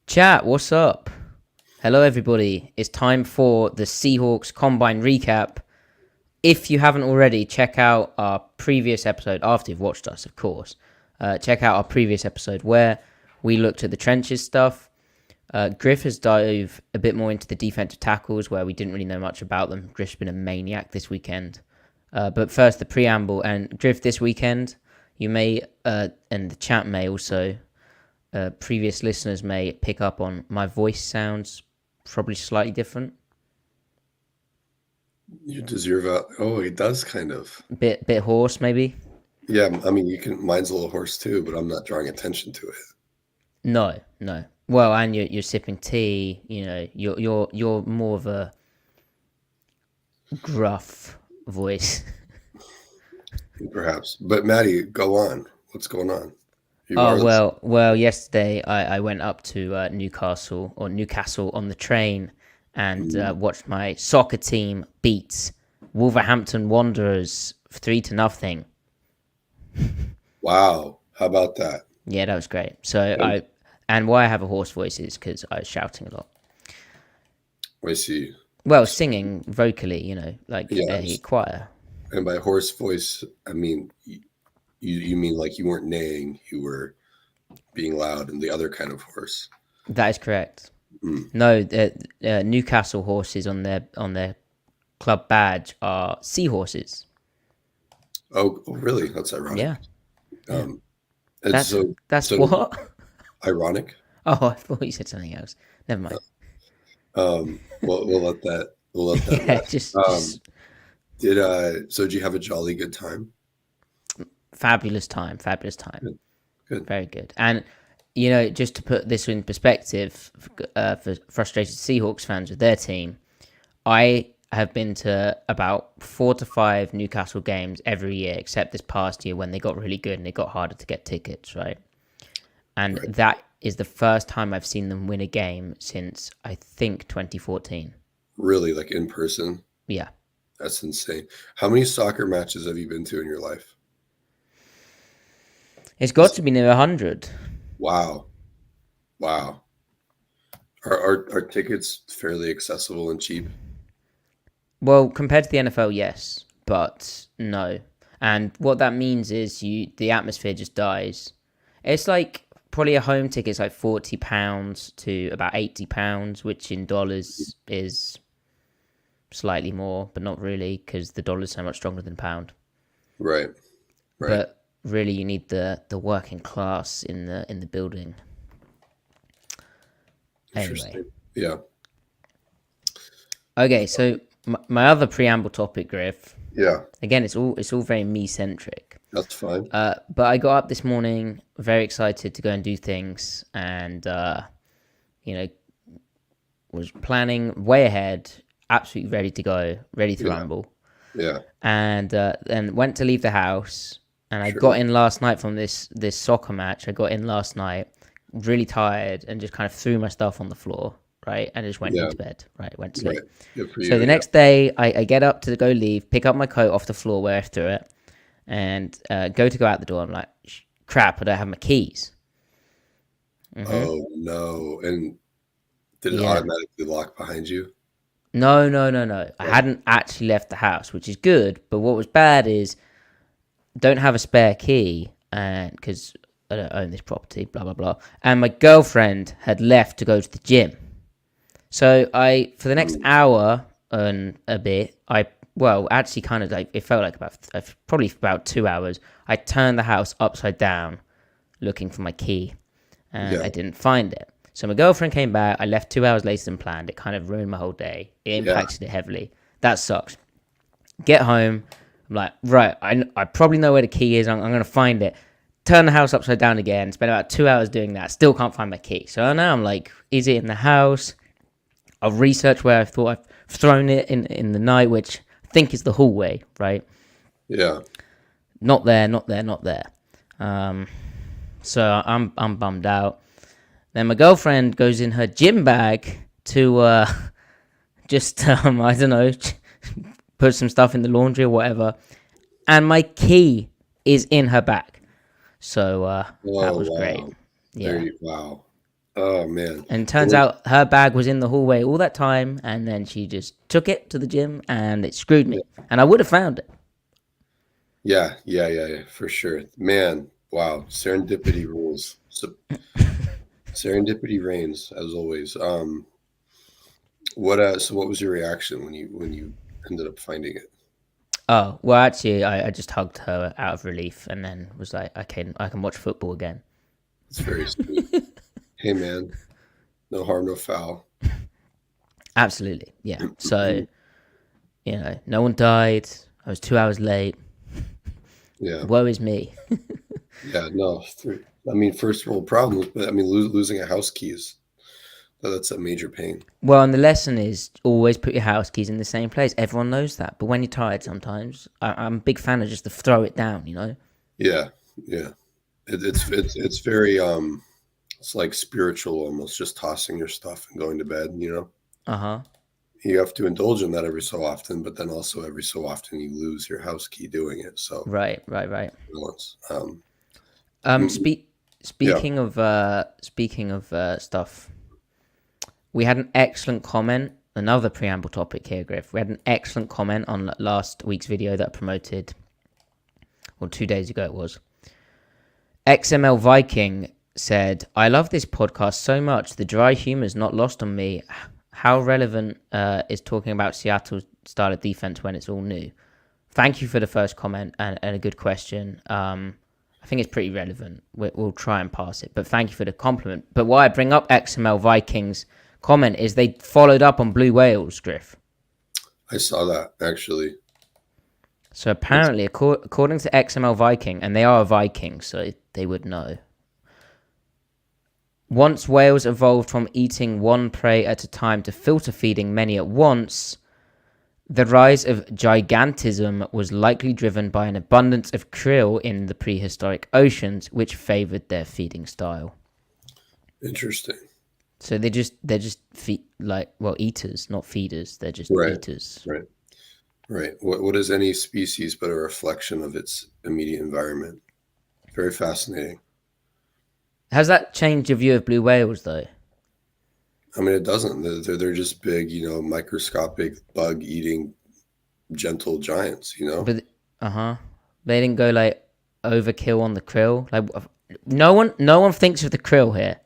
Chat, what's up? Hello, everybody. It's time for the Seahawks Combine recap. If you haven't already, check out our previous episode, after you've watched us, of course. Check out our previous episode where we looked at the trenches stuff. Griff has dove a bit more into the defensive tackles where we didn't really know much about them. Griff's been a maniac this weekend. But first, the preamble. And Griff, this weekend, you may, and the chat may also, previous listeners may pick up on my voice sounds probably slightly different. You deserve a. Oh, it does kind of. Bit hoarse, maybe. Yeah, I mean, you can. Mine's a little hoarse too, but I'm not drawing attention to it. No. Well, and you're sipping tea. You know, you're more of a gruff voice. Perhaps, but Matty, go on. What's going on? Well. Yesterday I went up to Newcastle on the train and watched my soccer team beat Wolverhampton Wanderers 3-0. Wow, how about that? Yeah, that was great. So why I have a hoarse voice is because I was shouting a lot. I see. Well, singing vocally, you know, like a choir. And by hoarse voice, I mean you mean like you weren't neighing, you were being loud and the other kind of hoarse. That is correct. No, Newcastle horses on their club badge are seahorses. Oh, really? That's ironic. Yeah. That's so what? ironic. Oh, I thought you said something else. Never mind. We'll let that. Yeah, just did you have a jolly good time? Fabulous time. Good. Very good. And you know, just to put this in perspective, for frustrated Seahawks fans with their team, I have been to about 4 to 5 Newcastle games every year, except this past year when they got really good and it got harder to get tickets, right? And that is the first time I've seen them win a game since, I think, 2014. Really? Like in person? Yeah. That's insane. How many soccer matches have you been to in your life? It's got to be near 100. Wow. Are tickets fairly accessible and cheap? Well, compared to the NFL, yes, but no. And what that means is the atmosphere just dies. It's like probably a home ticket's like £40 to about £80, which in dollars is slightly more, but not really because the dollar's so much stronger than pound. Right. But really, you need the working class in the building. Anyway. Yeah. Okay, so my other preamble topic, Griff. Yeah. Again, it's all very me centric. That's fine. But I got up this morning, very excited to go and do things, and was planning way ahead, absolutely ready to go, ready to ramble. Yeah. And then went to leave the house, and I got in last night from this soccer match. I got in last night, really tired, and just kind of threw my stuff on the floor, right, and just went into bed, right, went to sleep. So the next day, I get up to go leave, pick up my coat off the floor where I threw it, and go out the door. I'm like, crap, I don't have my keys. Mm-hmm. Oh, no. And did it automatically lock behind you? No. I hadn't actually left the house, which is good. But what was bad is don't have a spare key, and because I don't own this property, blah, blah, blah. And my girlfriend had left to go to the gym. So for the next hour and a bit, actually kind of like, it felt like probably about 2 hours, I turned the house upside down looking for my key, and I didn't find it. So my girlfriend came back. I left 2 hours later than planned. It kind of ruined my whole day. It impacted it heavily. That sucks. Get home. I'm like, right, I probably know where the key is. I'm going to find it. Turn the house upside down again. Spend about 2 hours doing that. Still can't find my key. So now I'm like, is it in the house? I'll research where I thought I've thrown it in the night, which I think is the hallway, right? Yeah. Not there. So I'm bummed out. Then my girlfriend goes in her gym bag to I don't know, put some stuff in the laundry or whatever, and my key is in her bag. So that was great. Yeah. Wow. Oh man. And it turns out her bag was in the hallway all that time, and then she just took it to the gym, and it screwed me. And I would have found it. Yeah, for sure. Man, wow. Serendipity rules. So, serendipity reigns as always. So what was your reaction when you ended up finding it? Oh, well, actually, I just hugged her out of relief and then was like, I can watch football again. It's very sweet. Hey man, no harm, no foul. Absolutely. Yeah. So, no one died. I was 2 hours late. Yeah. Woe is me. Yeah, no. I mean, first world problems, but I mean, losing a house keys, that's a major pain. Well, and the lesson is always put your house keys in the same place. Everyone knows that. But when you're tired sometimes, I'm a big fan of just to throw it down, Yeah, yeah. It's very it's like spiritual almost, just tossing your stuff and going to bed. Uh-huh. You have to indulge in that every so often, but then also every so often you lose your house key doing it. So Right. balance. Yeah. Speaking of stuff, we had an excellent comment. Another preamble topic here, Griff. We had an excellent comment on last week's video that I promoted, or 2 days ago it was. XML Viking said, I love this podcast so much. The dry humor is not lost on me. How relevant is talking about Seattle's style of defense when it's all new? Thank you for the first comment and a good question. I think it's pretty relevant. We'll try and pass it, but thank you for the compliment. But why I bring up XML Vikings comment is they followed up on Blue Whales, Griff. I saw that actually. So apparently, according to XML Viking, and they are a Viking, so they would know. Once whales evolved from eating one prey at a time to filter feeding many at once, the rise of gigantism was likely driven by an abundance of krill in the prehistoric oceans, which favored their feeding style. Interesting. So they're just eaters, not feeders. They're just eaters. Right. What is any species but a reflection of its immediate environment? Very fascinating. Has that changed your view of blue whales, though? I mean, it doesn't. They're just big, microscopic, bug-eating, gentle giants. But they didn't go like overkill on the krill. Like no one thinks of the krill here.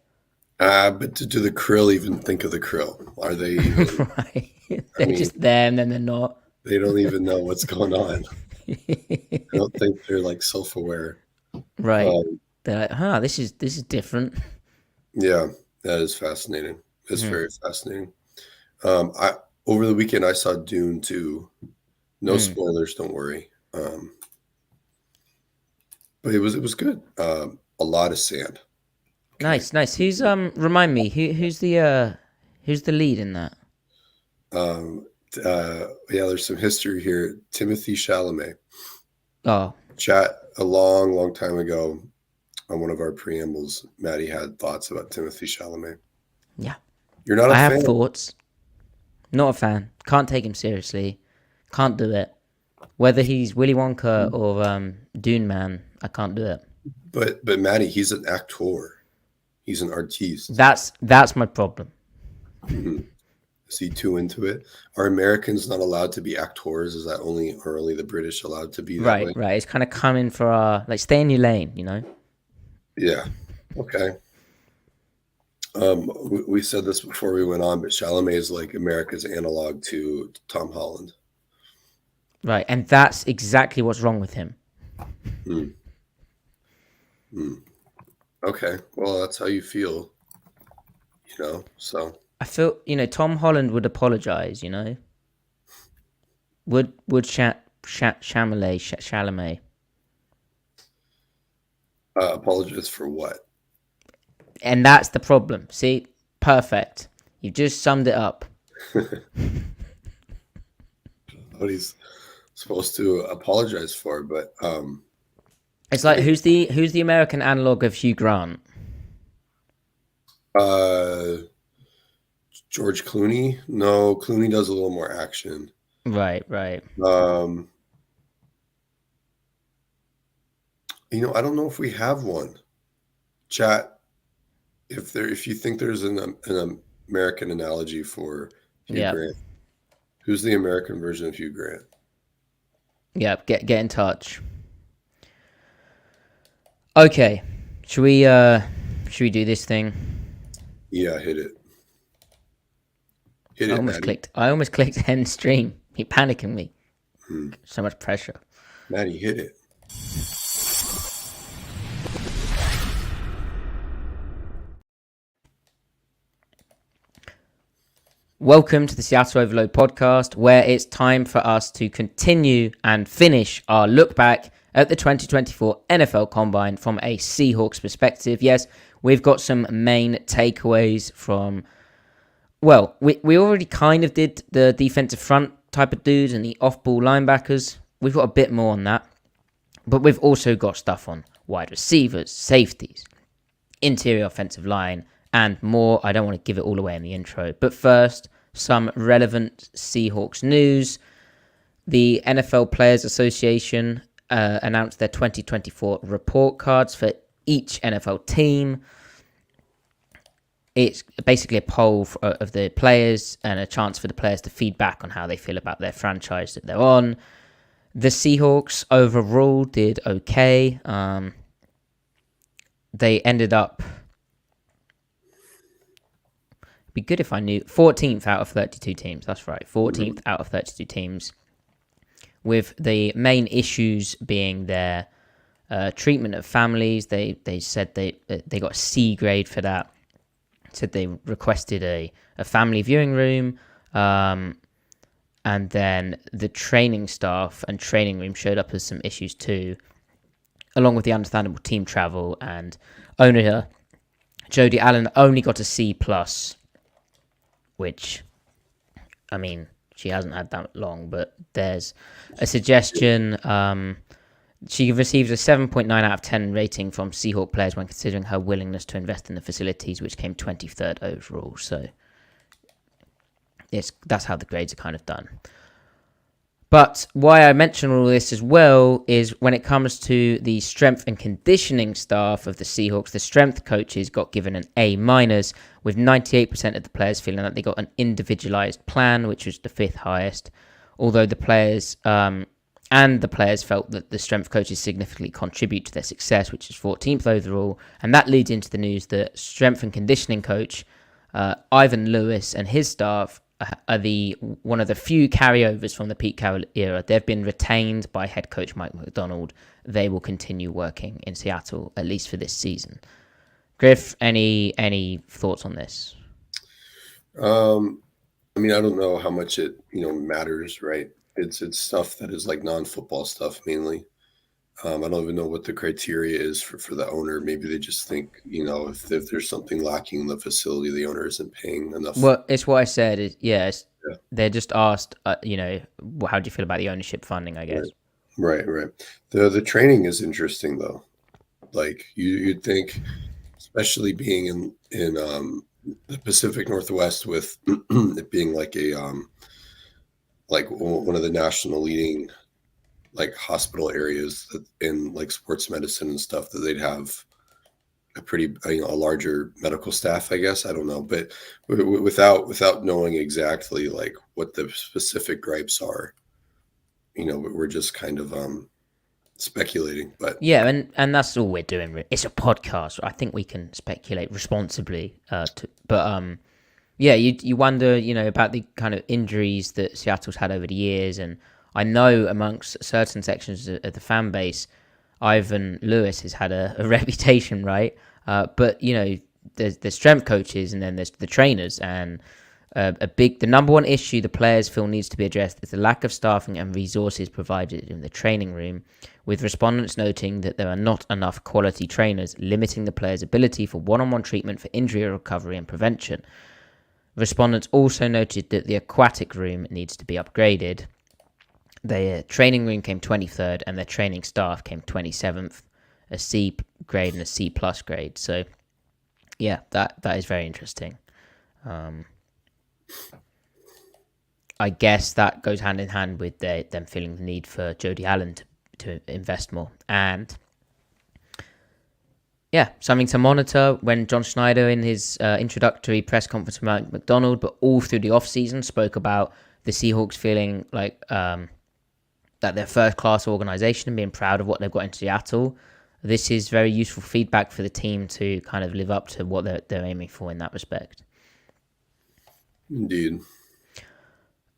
But do the krill even think of the krill? Are they even, right? They're just there, and then they're not. They don't even know what's going on. I don't think they're like self-aware. Right. They're like, this is different. Yeah, that is fascinating. It's very fascinating. Over the weekend I saw Dune 2. No spoilers, don't worry. But it was good. A lot of sand. Okay. Nice. Who's remind me, who's the lead in that? There's some history here. Timothy Chalamet. Oh. Chat a long time ago on one of our preambles, Matty had thoughts about Timothy Chalamet. Yeah. You're not a fan? I have thoughts. Not a fan. Can't take him seriously. Can't do it. Whether he's Willy Wonka or Dune Man, I can't do it. But Matty, he's an actor. He's an artiste. That's my problem. Mm-hmm. Is he too into it? Are Americans not allowed to be actors? Is that only the British allowed to be that way? Right. It's kind of coming for our stay in your lane, Yeah. Okay. We said this before we went on, but Chalamet is like America's analog to Tom Holland. Right, and that's exactly what's wrong with him. Okay, well, that's how you feel, so. I feel, Tom Holland would apologize, Would Chalamet. Apologize for what? And that's the problem. See, perfect. You just summed it up. What he's supposed to apologize for, but it's like who's the American analog of Hugh Grant? George Clooney? No, Clooney does a little more action. Right. I don't know if we have one. Chat, if you think there's an American analogy for Hugh Yeah. Grant, who's the American version of Hugh Grant? Yeah, get in touch. Okay. Should we do this thing? Yeah, hit it. Hit I it, almost Matty. clicked end stream. You're panicking me. So much pressure. Matty, hit it. Welcome to the Seattle Overload podcast, where it's time for us to continue and finish our look back at the 2024 NFL Combine from a Seahawks perspective. Yes, we've got some main takeaways from, well, we already kind of did the defensive front type of dudes and the off-ball linebackers. We've got a bit more on that, but we've also got stuff on wide receivers, safeties, interior offensive line, and more. I don't want to give it all away in the intro. But first, some relevant Seahawks news. The NFL Players Association announced their 2024 report cards for each NFL team. It's basically a poll of the players and a chance for the players to feedback on how they feel about their franchise that they're on. The Seahawks overall did okay. They ended up... Be good if I knew 14th out of 32 teams. That's right, 14th out of 32 teams. With the main issues being their treatment of families. They said they got a C grade for that. Said they requested a family viewing room. And then the training staff and training room showed up as some issues too, along with the understandable team travel. And owner Jody Allen only got a C plus, which, I mean, she hasn't had that long, but there's a suggestion. She received a 7.9 out of 10 rating from Seahawk players when considering her willingness to invest in the facilities, which came 23rd overall. So that's how the grades are kind of done. But why I mention all this as well is when it comes to the strength and conditioning staff of the Seahawks, the strength coaches got given an A-, with 98% of the players feeling that they got an individualized plan, which was the 5th highest. Although the players felt that the strength coaches significantly contribute to their success, which is 14th overall. And that leads into the news that strength and conditioning coach Ivan Lewis and his staff are one of the few carryovers from the Pete Carroll era. They've been retained by head coach Mike McDonald. They will continue working in Seattle, at least for this season. Griff, any thoughts on this? I mean, I don't know how much it matters, right? It's stuff that is like non-football stuff mainly. I don't even know what the criteria is for the owner. Maybe they just think, if there's something lacking in the facility, the owner isn't paying enough. Well, it's what I said. Yeah. They're just asked, how do you feel about the ownership funding, I guess? Right. The training is interesting, though. Like, you'd think, especially being in the Pacific Northwest with it being like like one of the national leading like hospital areas in like sports medicine and stuff, that they'd have a pretty a larger medical staff, I guess. I don't know, but without knowing exactly like what the specific gripes are, we're just kind of speculating. But yeah, and that's all we're doing. It's a podcast. I think we can speculate responsibly. You wonder, about the kind of injuries that Seattle's had over the years. And I know amongst certain sections of the fan base, Ivan Lewis has had a reputation, right? But there's the strength coaches, and then there's the trainers, and the number one issue the players feel needs to be addressed is the lack of staffing and resources provided in the training room, with respondents noting that there are not enough quality trainers, limiting the players' ability for one-on-one treatment for injury recovery and prevention. Respondents also noted that the aquatic room needs to be upgraded. Their training room came 23rd, and their training staff came 27th, a C grade and a C plus grade. So, yeah, that is very interesting. I guess that goes hand in hand with them feeling the need for Jody Allen to invest more. And yeah, something to monitor. When John Schneider in his introductory press conference with Mike McDonald, but all through the offseason, spoke about the Seahawks feeling like that they're first-class organization and being proud of what they've got in Seattle. This is very useful feedback for the team to kind of live up to what they're aiming for in that respect. Indeed.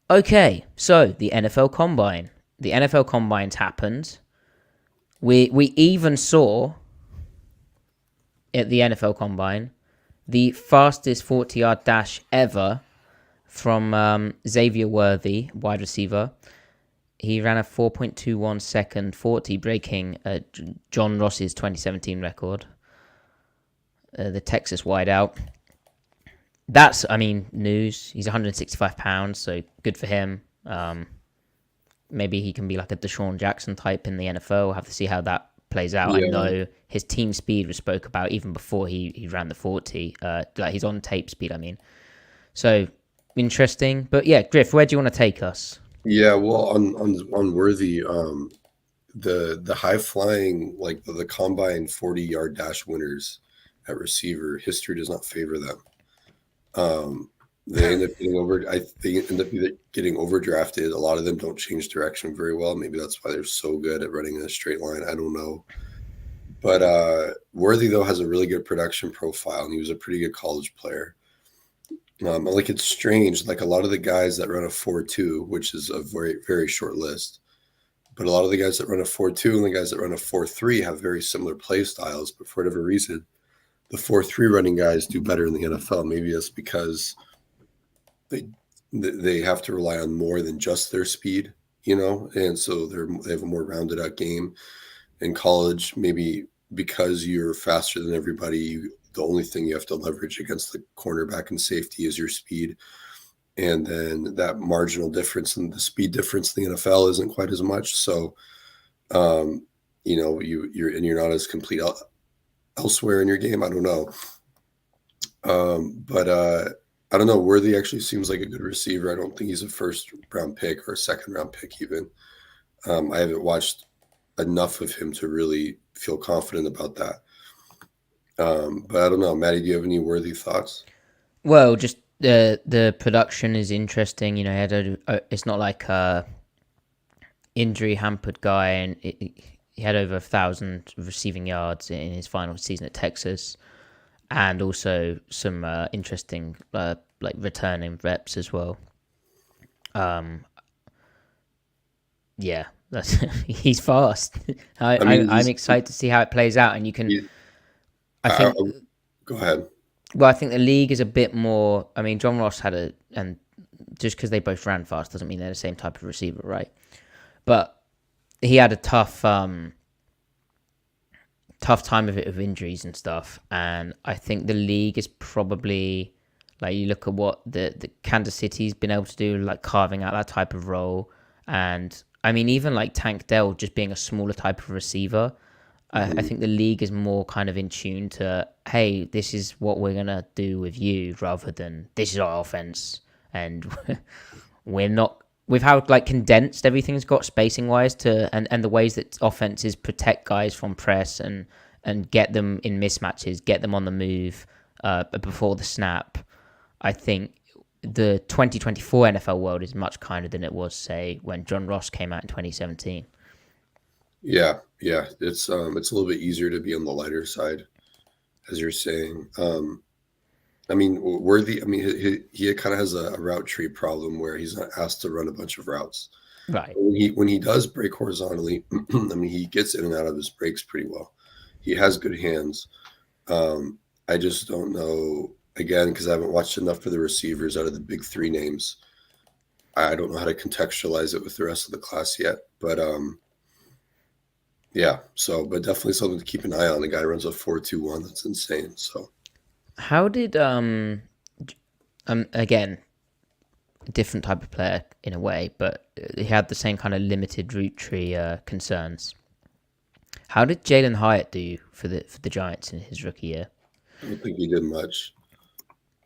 Okay, so the NFL Combine. The NFL Combine's happened. We even saw at the NFL Combine the fastest 40-yard dash ever from Xavier Worthy, wide receiver. He ran a 4.21 second 40, breaking John Ross's 2017 record. The Texas wideout. That's, news. He's 165 pounds, so good for him. Maybe he can be like a Deshaun Jackson type in the NFL. We'll have to see how that plays out. Yeah. I know his team speed was spoke about even before he ran the 40. Like his on tape speed, So interesting. But yeah, Griff, where do you want to take us? Yeah, well, on Worthy, the high flying, like the combine 40-yard dash winners at receiver, history does not favor them. They end up getting overdrafted. A lot of them don't change direction very well. Maybe that's why they're so good at running in a straight line. I don't know. But Worthy, though, has a really good production profile, and he was a pretty good college player. Like, it's strange. Like, a lot of the guys that run a 4.2, which is a very, very short list, but a lot of the guys that run a 4.2 and the guys that run a 4.3 have very similar play styles. But for whatever reason, the 4.3 running guys do better in the NFL. Maybe that's because they have to rely on more than just their speed, and so they have a more rounded out game. In college, maybe because you're faster than everybody, the only thing you have to leverage against the cornerback and safety is your speed. And then that marginal difference and the speed difference in the NFL isn't quite as much. So, you're not as complete elsewhere in your game. I don't know. But I don't know. Worthy actually seems like a good receiver. I don't think he's a first round pick or a second round pick even. I haven't watched enough of him to really feel confident about that. But I don't know. Matty, do you have any Worthy thoughts? Well, just the production is interesting. It's not like a injury hampered guy, and he had over 1,000 receiving yards in his final season at Texas, and also some interesting like returning reps as well. Yeah, he's fast. I'm excited to see how it plays out, and you can. Go ahead. Well, I think the league is a bit more. John Ross and just because they both ran fast doesn't mean they're the same type of receiver, right? But he had a tough time of it with injuries and stuff, and I think the league is probably like, you look at what the Kansas City's been able to do, like carving out that type of role, and even like Tank Dell just being a smaller type of receiver. I think the league is more kind of in tune to, hey, this is what we're going to do with you, rather than this is our offense. And with how like condensed everything's got spacing wise and the ways that offenses protect guys from press and get them in mismatches, get them on the move before the snap. I think the 2024 NFL world is much kinder than it was, say, when John Ross came out in 2017. Yeah, it's a little bit easier to be on the lighter side, as you're saying. Worthy. He kind of has a route tree problem where he's not asked to run a bunch of routes. Right. When he does break horizontally, he gets in and out of his breaks pretty well. He has good hands. I just don't know, again, because I haven't watched enough of the receivers out of the big three names. I don't know how to contextualize it with the rest of the class yet, but yeah. So, but definitely something to keep an eye on. The guy runs a 4.21. That's insane. So, how did again, different type of player in a way, but he had the same kind of limited route tree concerns. How did Jalen Hyatt do for the Giants in his rookie year? I don't think he did much.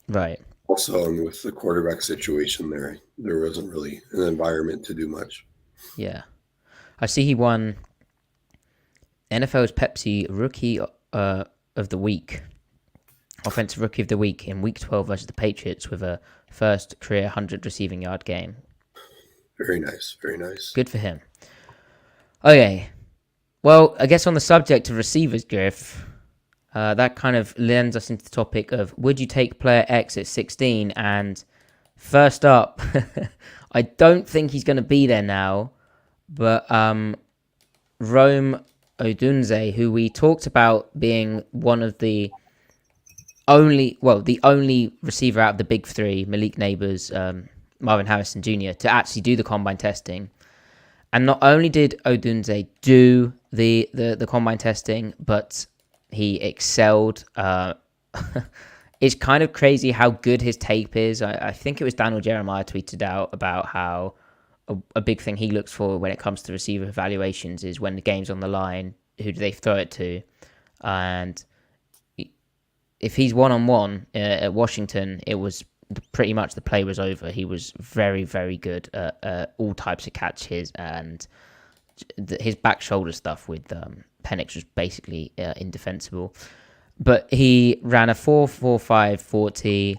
Right. Also, with the quarterback situation there wasn't really an environment to do much. Yeah. I see he won NFL's Pepsi Rookie of of the week, offensive rookie of the week in Week 12 versus the Patriots with a first career 100 receiving yard game. Very nice. Very nice. Good for him. Okay. Well, I guess on the subject of receivers, Griff, that kind of lends us into the topic of would you take player X at 16? And first up, I don't think he's going to be there now, but Rome Odunze, who we talked about being one of the only receiver out of the big three, Malik Neighbors, Marvin Harrison Jr., to actually do the combine testing. And not only did Odunze do the combine testing, but he excelled. It's kind of crazy how good his tape is. I think it was Daniel Jeremiah tweeted out about how a big thing he looks for when it comes to receiver evaluations is when the game's on the line, who do they throw it to? And if he's one-on-one at Washington, it was pretty much the play was over. He was very, very good at all types of catches, and his back shoulder stuff with Penix was basically indefensible. But he ran a 4.45 40,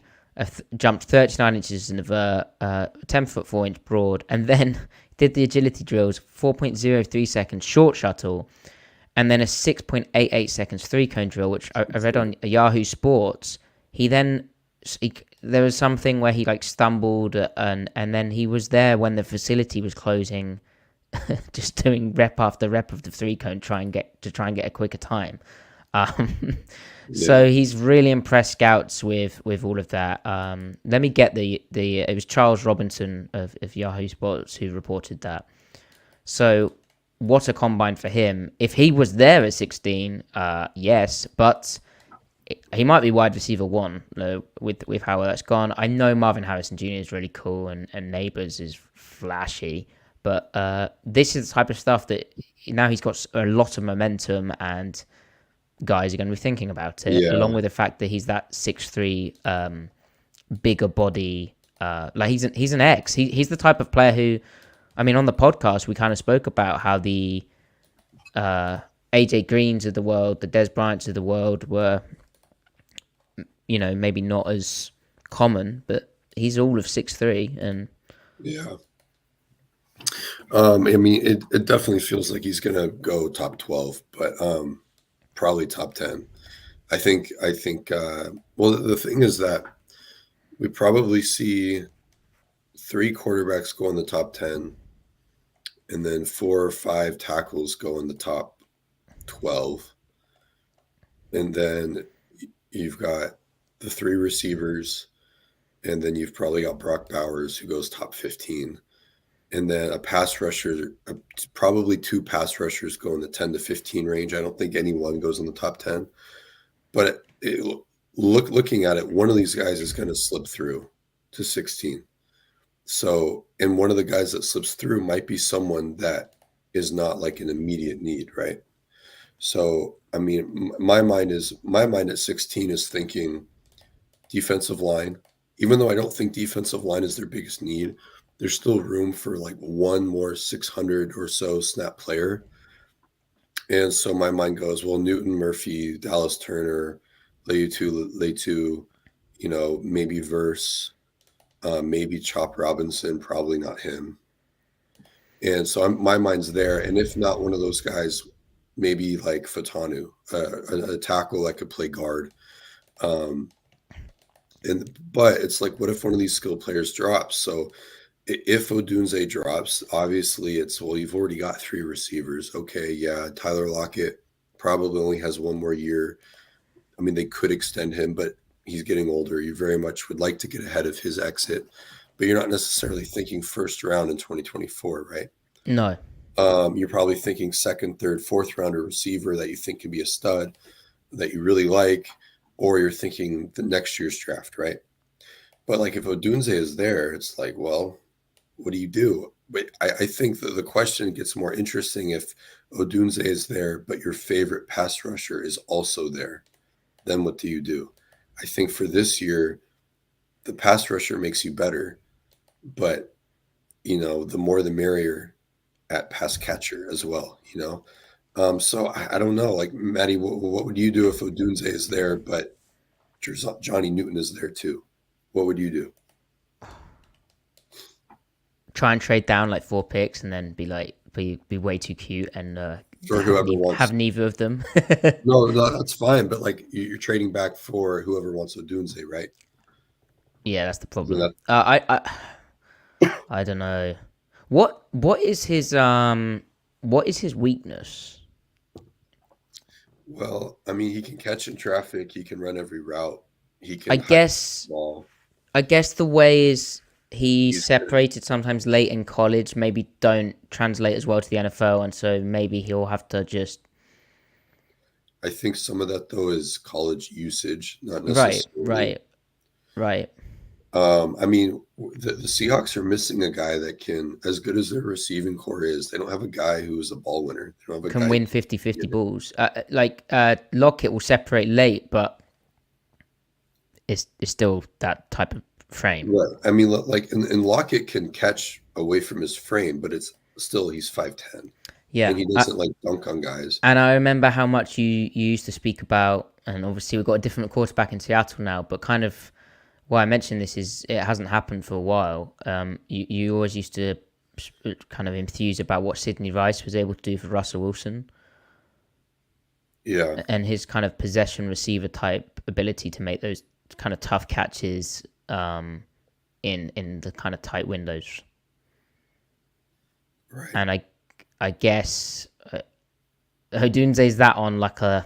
jumped 39 inches in the vert, 10 foot 4 inch broad, and then did the agility drills, 4.03 seconds short shuttle, and then a 6.88 seconds 3-cone drill, which I read on Yahoo Sports. There was something where he stumbled and then he was there when the facility was closing, just doing rep after rep of the 3-cone, try and get a quicker time. So he's really impressed scouts with all of that. Let me get it was Charles Robinson of Yahoo Sports who reported that. So what a combine for him. If he was there at 16, yes, but he might be wide receiver 1 with how that's gone. I know Marvin Harrison Jr. is really cool and Neighbors is flashy, but this is the type of stuff that now he's got a lot of momentum and guys are going to be thinking about it, along with the fact that he's that 6'3", bigger body. He's an X. He's the type of player who, I mean, on the podcast, we kind of spoke about how the AJ Greens of the world, the Des Bryants of the world were, maybe not as common, but he's all of 6'3", and yeah. I mean, it definitely feels like he's gonna go top 12, but probably top 10. I think. Well, the thing is that we probably see 3 quarterbacks go in the top 10, and then 4 or 5 tackles go in the top 12, and then you've got the 3 receivers, and then you've probably got Brock Bowers who goes top 15. And then a pass rusher, probably 2 pass rushers go in the 10 to 15 range. I don't think any one goes in the top 10. But looking at it, one of these guys is going to slip through to 16. So, and one of the guys that slips through might be someone that is not like an immediate need, right? So, I mean, my mind at 16 is thinking defensive line. Even though I don't think defensive line is their biggest need, there's still room for one more 600 or so snap player. And so my mind goes, well, Newton, Murphy, Dallas Turner, Leitu, maybe Verse, maybe Chop Robinson, probably not him. And so my mind's there. And if not one of those guys, maybe like Fatanu, a tackle that could play guard. But it's like, what if one of these skilled players drops? So if Odunze drops, obviously you've already got 3 receivers. Okay, yeah, Tyler Lockett probably only has 1 more year. I mean, they could extend him, but he's getting older. You very much would like to get ahead of his exit, but you're not necessarily thinking first round in 2024, right? No. You're probably thinking second, third, fourth rounder receiver that you think can be a stud that you really like, or you're thinking the next year's draft, right? But if Odunze is there, it's like, well, what do you do? But I think that the question gets more interesting if Odunze is there, but your favorite pass rusher is also there. Then what do you do? I think for this year, the pass rusher makes you better, but the more the merrier at pass catcher as well. So I don't know. Like Matty, what would you do if Odunze is there, but Johnny Newton is there too? What would you do? Try and trade down like 4 picks and then be way too cute and For whoever have wants. neither of them. No, that's fine. But like you're trading back for whoever wants Odunze, right? Yeah, that's the I mean, problem. I don't know. What is his weakness? well, I mean, he can catch in traffic. He can run every route. He I can hide guess the ball. I guess the way is he's He's separated sometimes late in college, maybe don't translate as well to the NFL, and so maybe he'll have to just I think some of that though is college usage, not right, necessarily. right, right. I mean, the Seahawks are missing a guy that can, as good as their receiving core is, they don't have a guy who is a ball winner. They don't have a Can guy who win can 50-50 get it. balls. Lockett will separate late, but it's still that type of frame. Right. I mean, like, and Lockett can catch away from his frame, but it's still he's 5'10", and Yeah, he doesn't like dunk on guys. and I remember how much you used to speak about, and obviously we've got a different quarterback in Seattle now, but kind of why I mentioned this is it hasn't happened for a while. You always used to kind of enthuse about what Sidney Rice was able to do for Russell Wilson Yeah, and his kind of possession receiver type ability to make those kind of tough catches in the kind of tight windows. right. And I guess Hodunze's that on like a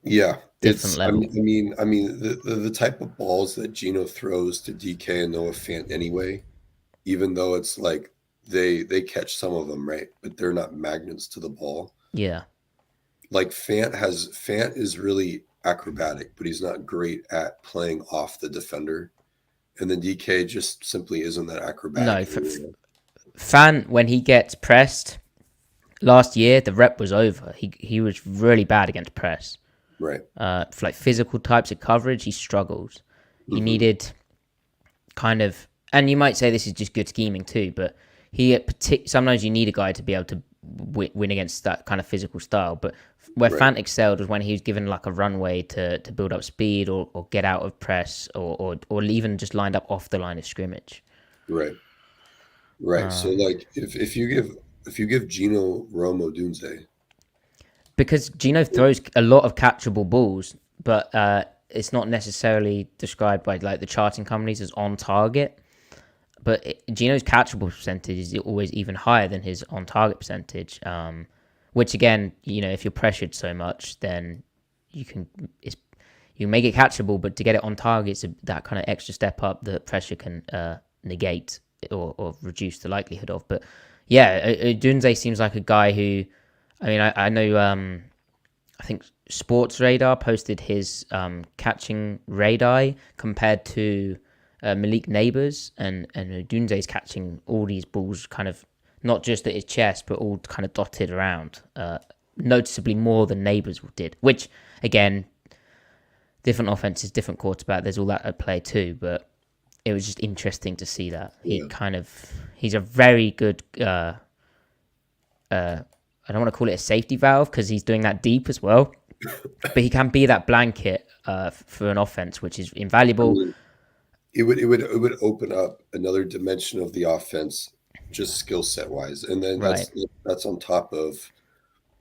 Yeah, different level. the type of balls that Geno throws to DK and Noah Fant anyway, even though it's like they catch some of them, right? But they're not magnets to the ball. Yeah. Like Fant is really acrobatic, but he's not great at playing off the defender. And then DK just simply isn't that No, acrobatic anymore. Fan when he gets pressed last year, the rep was over. He was really bad against press. Right. For like physical types of coverage, he struggled. He Hmm. needed kind of, and you might say this is just good scheming too, but sometimes you need a guy to be able to win against that kind of physical style. But where Right. Fant excelled was when he was given like a runway to build up speed or get out of press or even just lined up off the line of scrimmage. Right. Right. So like if you give Gino Romo Dunze, Because Gino throws a lot of catchable balls, but it's not necessarily described by like the charting companies as on target. But Gino's catchable percentage is always even higher than his on target percentage. Which again, if you're pressured so much, then you can you make it catchable, but to get it on target, it's that kind of extra step up that pressure can negate or reduce the likelihood of. But yeah, Dunze seems like a guy who, I mean, I know. I think Sports Radar posted his catching radar compared to Malik Neighbors, and Dunze's catching all these balls kind of not just at his chest, but all kind of dotted around, noticeably more than Neighbors did. Which again, different offenses, different quarterback. There's all that at play too, but it was just interesting to see that yeah. he's a very good. I don't want to call it a safety valve because he's doing that deep as well, but he can be that blanket for an offense, which is I invaluable. mean, it would open up another dimension of the offense, just skill set wise, and then Right. that's on top of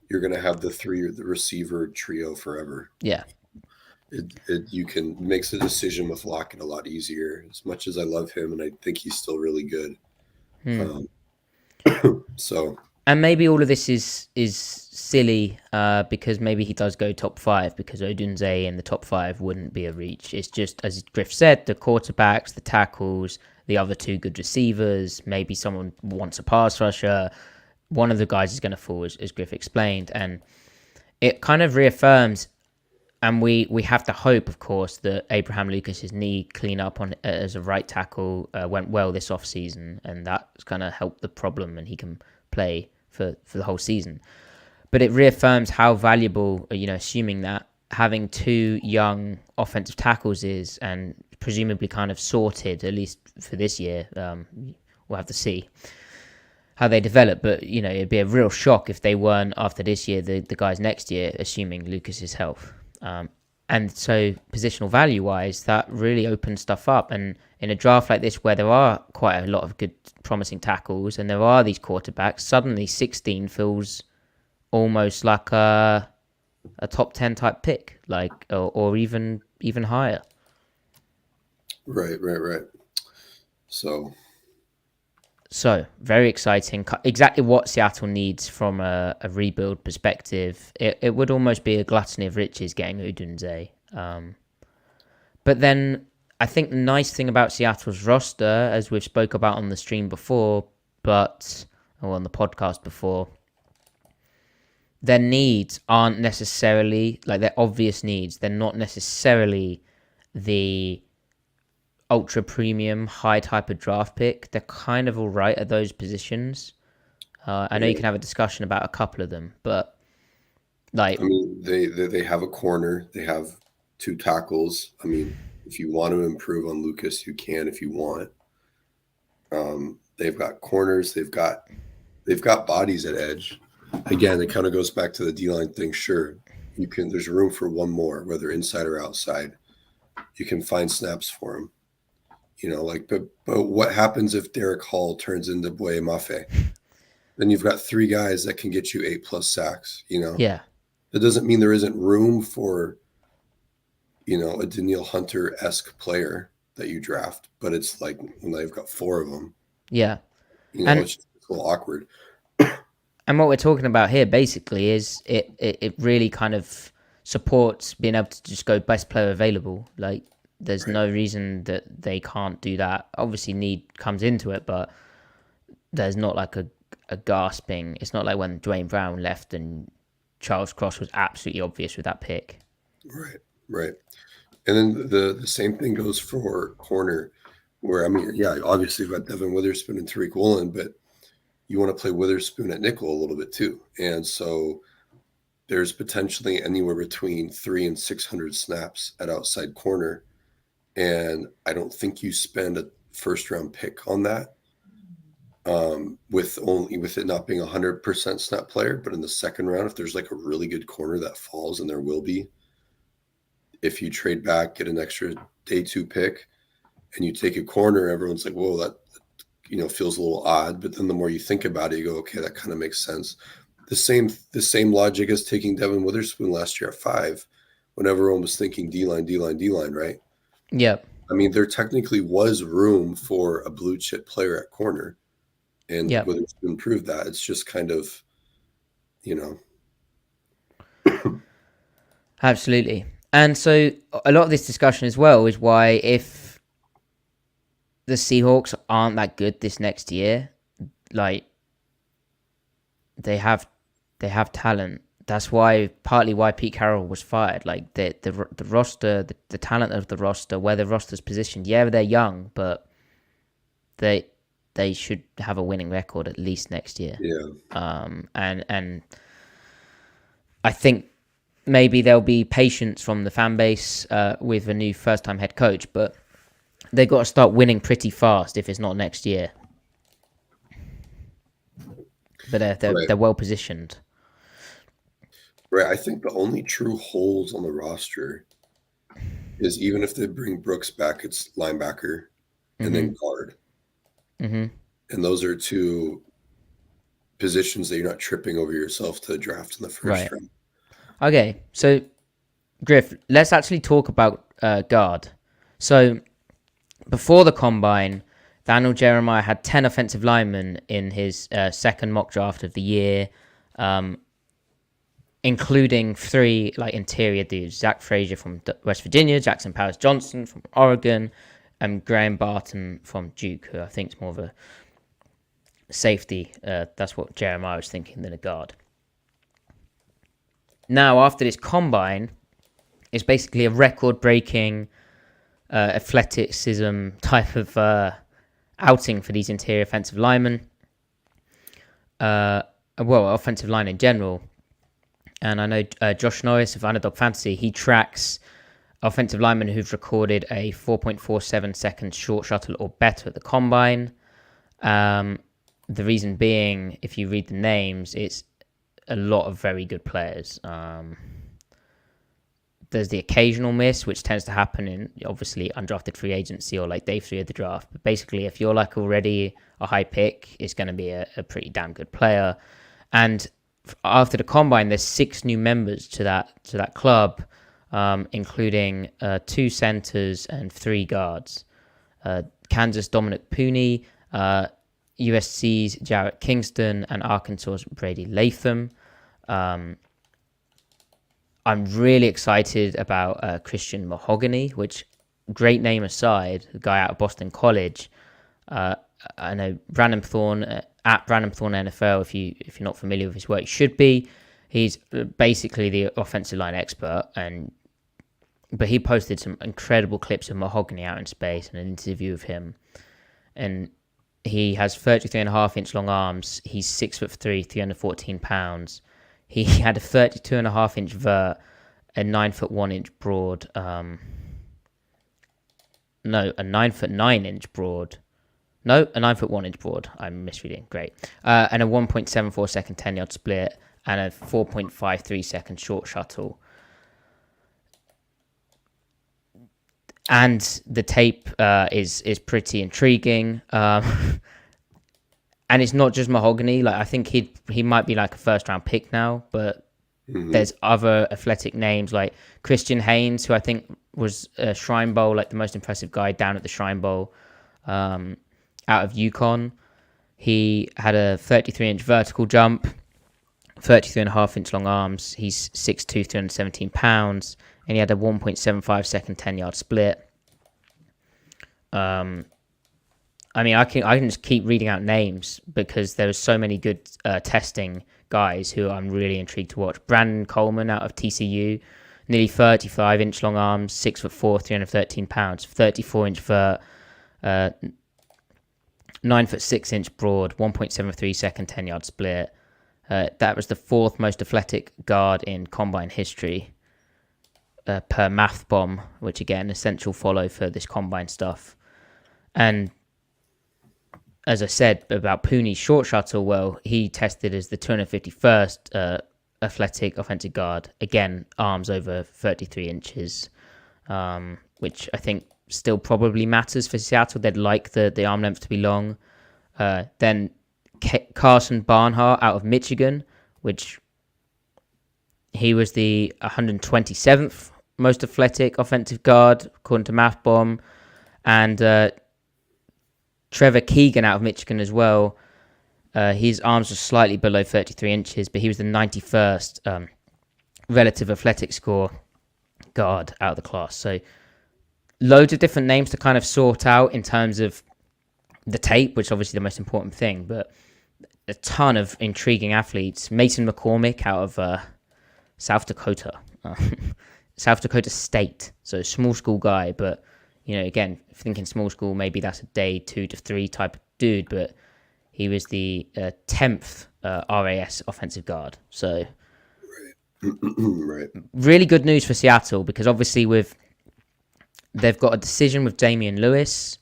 you're going to have the receiver trio forever. Yeah. You can makes the decision with Lockett a lot easier. As much as I love him, and I think he's still really good. Hmm. Um, so And maybe all of this is silly because maybe he does go top five because Odunze in the top five wouldn't be a reach. It's just, as Griff said, the quarterbacks, the tackles, the other two good receivers, maybe someone wants a pass rusher. One of the guys is going to fall, as Griff explained. And it kind of reaffirms, and we have to hope, of course, that Abraham Lucas's knee cleanup on as a right tackle went well this offseason, and that's going to help the problem, and he can play for the whole season. But it reaffirms how valuable, assuming that having two young offensive tackles is, and presumably kind of sorted, at least for this year. We'll have to see. how they develop. But it'd be a real shock if they weren't after this year the guys next year, assuming Lucas's health. And so positional value wise, that really opens stuff up. And in a draft like this, where there are quite a lot of good, promising tackles, and there are these quarterbacks, suddenly 16 feels almost like a top 10 type pick, or even higher. Right. So very exciting. Exactly what Seattle needs from a rebuild perspective. It would almost be a gluttony of riches getting Udunze. But then I think the nice thing about Seattle's roster, as we've spoke about on the stream before, or on the podcast before, their needs aren't necessarily like their obvious needs. They're not necessarily the ultra premium high type of draft pick. They're kind of all right at those positions. I know you can have a discussion about a couple of them, but they have a corner, they have 2 tackles. I mean, if you want to improve on Lucas, you can if you want. They've got corners, they've got bodies at edge. Again, it kind of goes back to the D-line thing. Sure, there's room for one more, whether inside or outside. You can find snaps for him. But what happens if Derek Hall turns into Boye Mafe? Then you've got 3 guys that can get you 8+ sacks, Yeah. That doesn't mean there isn't room for, a Danielle Hunter-esque player that you draft, but it's like when they've got 4 of them. Yeah. It's just a little awkward. And what we're talking about here basically is it really kind of supports being able to just go best player available. Like, there's no reason that they can't do that. Obviously, need comes into it, but there's not like a gasping. It's not like when Dwayne Brown left and Charles Cross was absolutely obvious with that pick. Right. And then the same thing goes for corner, where, obviously you've got Devin Witherspoon and Tariq Woolen, but you want to play Witherspoon at nickel a little bit too. And so there's potentially anywhere between 300 and 600 snaps at outside corner. And I don't think you spend a first-round pick on that, with it not being 100% snap player. But in the second round, if there's like a really good corner that falls, and there will be, if you trade back, get an extra day 2 pick, and you take a corner, everyone's like, "Whoa, that feels a little odd." But then the more you think about it, you go, "Okay, that kind of makes sense." The same logic as taking Devin Witherspoon last year at 5, when everyone was thinking D-line, right? Yeah. I mean, there technically was room for a blue chip player at corner, and Witherspoon proved that. It's just kind of, Absolutely. And so a lot of this discussion as well is why, if the Seahawks aren't that good this next year, like, they have talent. That's partly why Pete Carroll was fired. Like, the roster, the talent of the roster, where the roster's positioned. Yeah, they're young, but they should have a winning record at least next year. Yeah. And I think maybe there'll be patience from the fan base with a new first-time head coach, but they've got to start winning pretty fast if it's not next year. But they're well positioned. Right. I think the only true holes on the roster is, even if they bring Brooks back, it's linebacker and then guard. Mm-hmm. And those are 2 positions that you're not tripping over yourself to draft in the first round. Okay, so Griff, let's actually talk about guard. So before the combine, Daniel Jeremiah had 10 offensive linemen in his second mock draft of the year, including 3 like interior dudes: Zach Frazier from West Virginia, Jackson Powers Johnson from Oregon, and Graham Barton from Duke, who I think is more of a safety. That's what Jeremiah was thinking, than a guard. Now, after this combine, it's basically a record-breaking athleticism type of outing for these interior offensive linemen. Offensive line in general. And I know Josh Norris of Underdog Fantasy, he tracks offensive linemen who've recorded a 4.47 seconds short shuttle or better at the combine. The reason being, if you read the names, it's a lot of very good players. There's the occasional miss, which tends to happen in obviously undrafted free agency or like day 3 of the draft. But basically, if you're like already a high pick, it's going to be a pretty damn good player. And after the combine, there's 6 new members to that club, including 2 centers and 3 guards. Kansas Dominic Pooney, USC's Jarrett Kingston, and Arkansas's Brady Latham. I'm really excited about Christian Mahogany, which, great name aside, the guy out of Boston College. I know Brandon Thorne at Brandon Thorne NFL. If you're not familiar with his work, you should be. He's basically the offensive line expert, but he posted some incredible clips of Mahogany out in space and an interview of him. And he has 33.5-inch long arms. He's 6'3", 314 pounds. He had a 32.5-inch vert, a 9'1" broad. A 9'9" broad. No, a 9'1" broad. I'm misreading. Great. And a 1.74 second 10-yard split and a 4.53 second short shuttle. And the tape is pretty intriguing. And it's not just Mahogany. Like, I think he might be like a first round pick now, but there's other athletic names like Christian Haynes, who I think was a Shrine Bowl, like the most impressive guy down at the Shrine Bowl, out of UConn. He had a 33-inch vertical jump, 33.5-inch long arms. He's 6'2", 317 pounds, and he had a 1.75 second 10-yard split. I mean, I can just keep reading out names because there are so many good testing guys who I'm really intrigued to watch. Brandon Coleman out of TCU, nearly 35-inch long arms, 6'4", 313 pounds, 34-inch vert, 9'6" broad, 1.73 second 10-yard split. That was the 4th most athletic guard in combine history per Math Bomb, which again, essential follow for this combine stuff. And as I said about Pooney's short shuttle, well, he tested as the 251st athletic offensive guard. Again, arms over 33 inches, which I think still probably matters for Seattle. They'd like the arm length to be long. Then Carson Barnhart out of Michigan, which he was the 127th most athletic offensive guard, according to Math Bomb. And Trevor Keegan out of Michigan as well. His arms were slightly below 33 inches, but he was the 91st relative athletic score guard out of the class. So loads of different names to kind of sort out in terms of the tape, which is obviously the most important thing, but a ton of intriguing athletes. Mason McCormick out of South Dakota. South Dakota State. So small school guy, but you know, again, thinking small school, maybe that's a day 2 to 3 type of dude, but he was the 10th RAS offensive guard. So, right. Really good news for Seattle because obviously they've got a decision with Damian Lewis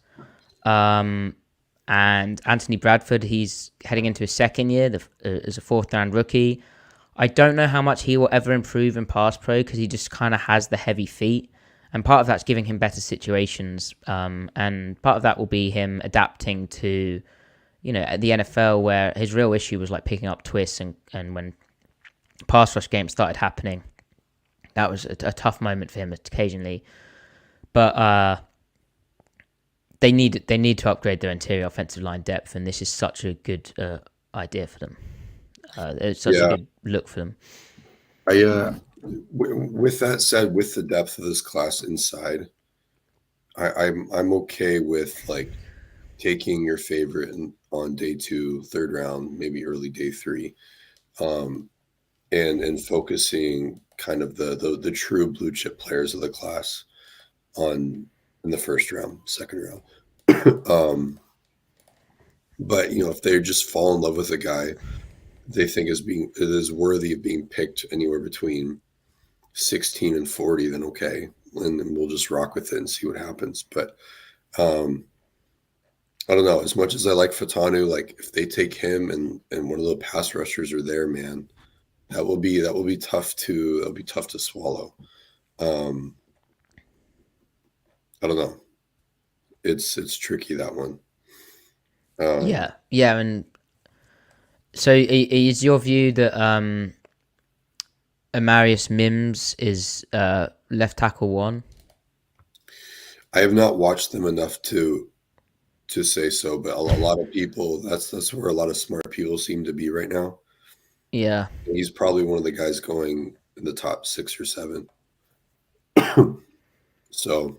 and Anthony Bradford. He's heading into his second year as a 4th round rookie. I don't know how much he will ever improve in pass pro because he just kind of has the heavy feet. And part of that's giving him better situations. And part of that will be him adapting to, you know, at the NFL where his real issue was like picking up twists and when pass rush games started happening, that was a tough moment for him occasionally. But they need to upgrade their interior offensive line depth, and this is such a good idea for them. It's such a good look for them. With that said, with the depth of this class inside, I'm okay with like taking your favorite on day 2, 3rd round, maybe early day 3, and focusing kind of the true blue chip players of the class in the 1st round, 2nd round. But you know, if they just fall in love with a guy they think is worthy of being picked anywhere between 16 and 40, then okay, and then we'll just rock with it and see what happens. But I don't know. As much as I like Fatanu, like if they take him and one of the pass rushers are there, man, that will be tough to swallow. Um, I don't know. It's tricky, that one. Yeah, yeah, and so is your view that Amarius Mims is left tackle one? I have not watched them enough to say so, but a lot of people, that's where a lot of smart people seem to be right now. Yeah, He's probably one of the guys going in the top 6 or 7. So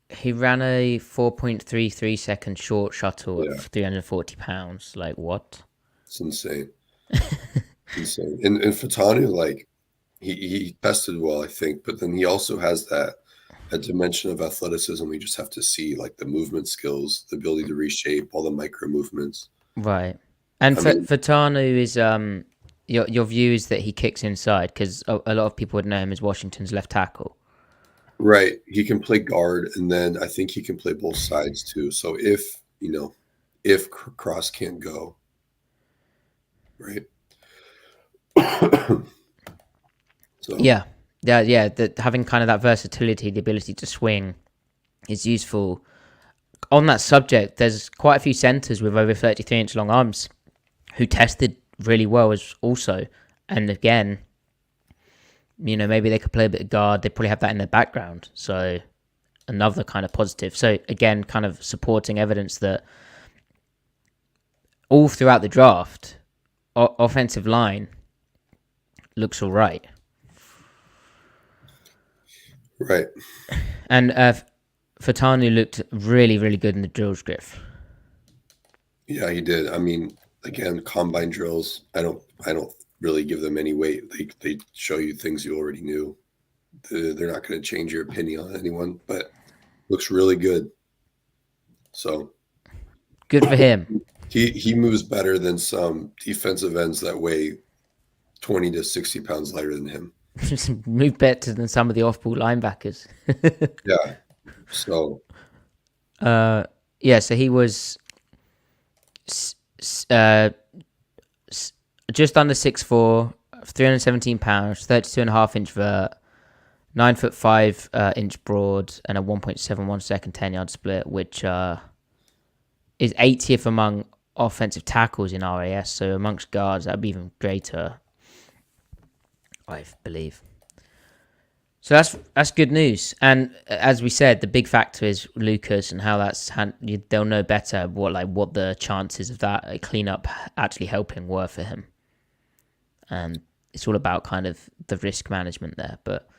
he ran a 4.33 second short shuttle at yeah, 340 pounds. Like what? it's insane. Insane. And Fatanu, like he tested well, I think, but then he also has that a dimension of athleticism. We just have to see like the movement skills, the ability to reshape, all the micro movements. Right. And I mean, for Tanu is your view is that he kicks inside because a lot of people would know him as Washington's left tackle. right. He can play guard, and then I think he can play both sides too. So if Cross can't go, right? So Yeah, yeah. That having kind of that versatility, the ability to swing, is useful. On that subject, there's quite a few centers with over 33-inch long arms who tested really well as also, and again, maybe they could play a bit of guard. They probably have that in their background, so another kind of positive. So again, kind of supporting evidence that all throughout the draft, offensive line looks all right. right. And Fatanu looked really, really good in the drills, Griff. Yeah, he did. I mean, again, combine drills, I don't really give them any weight. They show you things you already knew. They're not going to change your opinion on anyone, but looks really good. So Good for him. he moves better than some defensive ends that weigh 20 to 60 pounds lighter than him. Move better than some of the off-ball linebackers. Yeah. So Yeah, so he was uh, just under 6'4", 317 pounds, 32.5-inch vert, 9'5" inch broad, and a 1.71 second 10-yard split, which is 80th among offensive tackles in RAS. So amongst guards, that'd be even greater, I believe. So that's good news. And as we said, the big factor is Lucas and how they'll know better what the chances of that cleanup actually helping were for him. And it's all about kind of the risk management there. But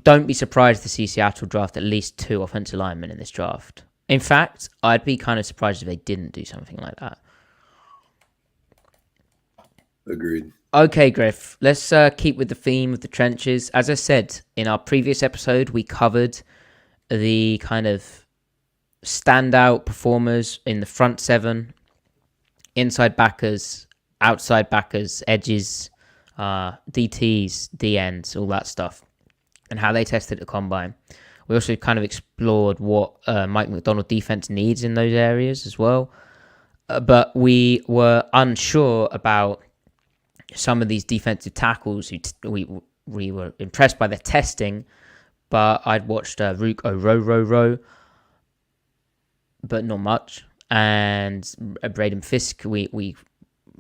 don't be surprised to see Seattle draft at least 2 offensive linemen in this draft. In fact, I'd be kind of surprised if they didn't do something like that. agreed. Okay, Griff, let's keep with the theme of the trenches. As I said in our previous episode, we covered the kind of standout performers in the front 7, inside backers, outside backers, edges, DTs, DNs, all that stuff, and how they tested at Combine. We also kind of explored what Mike McDonald defense needs in those areas as well. But we were unsure about some of these defensive tackles we were impressed by their testing, but I'd watched Rook O'Ro, but not much. And Braden Fisk, we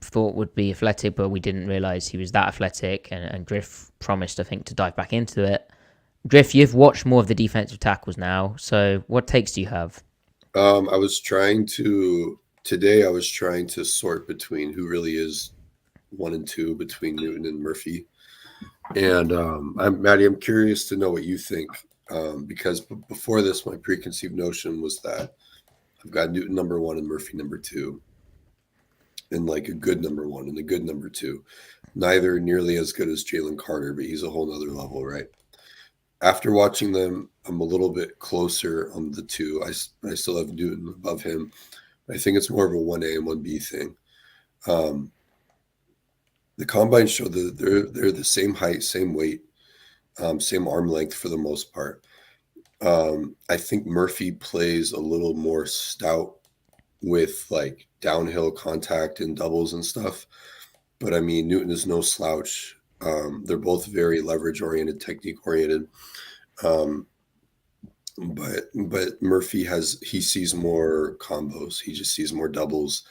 thought would be athletic, but we didn't realize he was that athletic. And Griff promised, I think, to dive back into it. Griff, you've watched more of the defensive tackles now, so what takes do you have? I was trying to today. I was trying to sort between who really is 1 and 2 between Newton and Murphy. And Matty, I'm curious to know what you think, because before this, my preconceived notion was that I've got Newton number 1 and Murphy number 2, and like a good number 1 and a good number 2. Neither nearly as good as Jalen Carter, but he's a whole nother level, right? After watching them, I'm a little bit closer on the 2. I still have Newton above him. I think it's more of a 1A and 1B thing. The combine show that they're the same height, same weight, same arm length for the most part. I think Murphy plays a little more stout with like downhill contact and doubles and stuff. But I mean, Newton is no slouch. They're both very leverage oriented, technique oriented. Um, but Murphy he sees more combos. He just sees more doubles.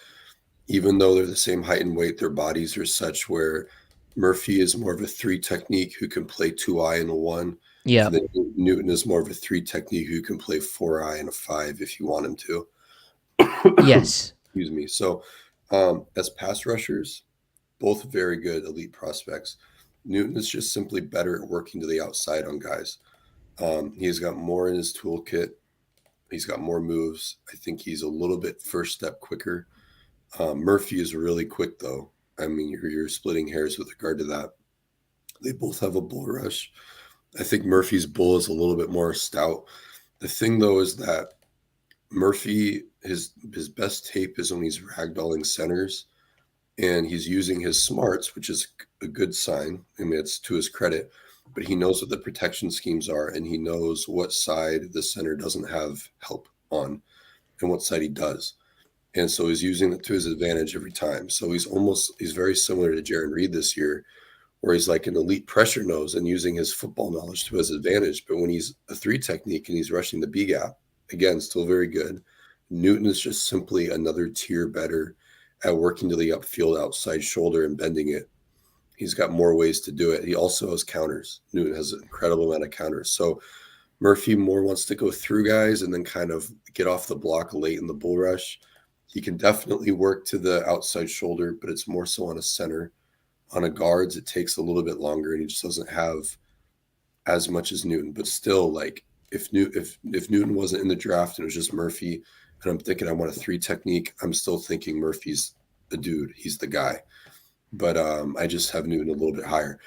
Even though they're the same height and weight, their bodies are such where Murphy is more of a 3 technique who can play 2-eye and a 1. Yeah. And then Newton is more of a 3 technique who can play 4-eye and a 5 if you want him to. Yes. Excuse me. So as pass rushers, both very good elite prospects. Newton is just simply better at working to the outside on guys. He's got more in his toolkit. He's got more moves. I think he's a little bit first step quicker. Murphy is really quick, though. I mean, you're splitting hairs with regard to that. They both have a bull rush. I think Murphy's bull is a little bit more stout. The thing, though, is that Murphy, his best tape is when he's ragdolling centers, and he's using his smarts, which is a good sign. I mean, it's to his credit, but he knows what the protection schemes are, and he knows what side the center doesn't have help on and what side he does. And so he's using it to his advantage every time. So he's very similar to Jaron Reed this year, where he's like an elite pressure nose and using his football knowledge to his advantage. But when he's a 3 technique and he's rushing the B gap, again, still very good. Newton is just simply another tier better at working to the upfield outside shoulder and bending it. He's got more ways to do it. He also has counters. Newton has an incredible amount of counters. So Murphy more wants to go through guys and then kind of get off the block late in the bull rush. He can definitely work to the outside shoulder, but it's more so on a center. On a guards, it takes a little bit longer, and he just doesn't have as much as Newton. But still, like if Newton wasn't in the draft and it was just Murphy, and I'm thinking I want a 3 technique, I'm still thinking Murphy's the dude. He's the guy. But I just have Newton a little bit higher.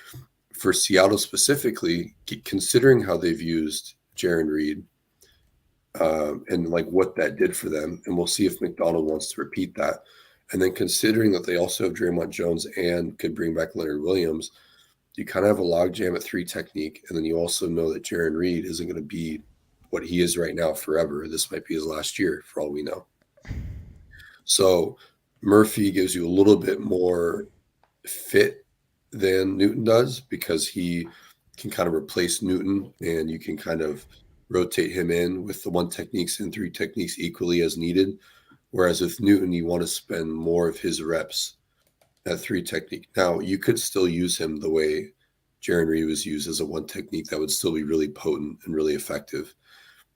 For Seattle specifically, considering how they've used Jaron Reed, and like what that did for them. And we'll see if McDonald wants to repeat that. And then considering that they also have Draymond Jones and could bring back Leonard Williams, you kind of have a logjam at 3 technique. And then you also know that Jaron Reed isn't going to be what he is right now forever. This might be his last year for all we know. So Murphy gives you a little bit more fit than Newton does because he can kind of replace Newton and you can kind of rotate him in with the 1 techniques and 3 techniques equally as needed. Whereas with Newton, you want to spend more of his reps at 3 technique. Now, you could still use him the way Jaron Reed was used as a 1 technique. That would still be really potent and really effective.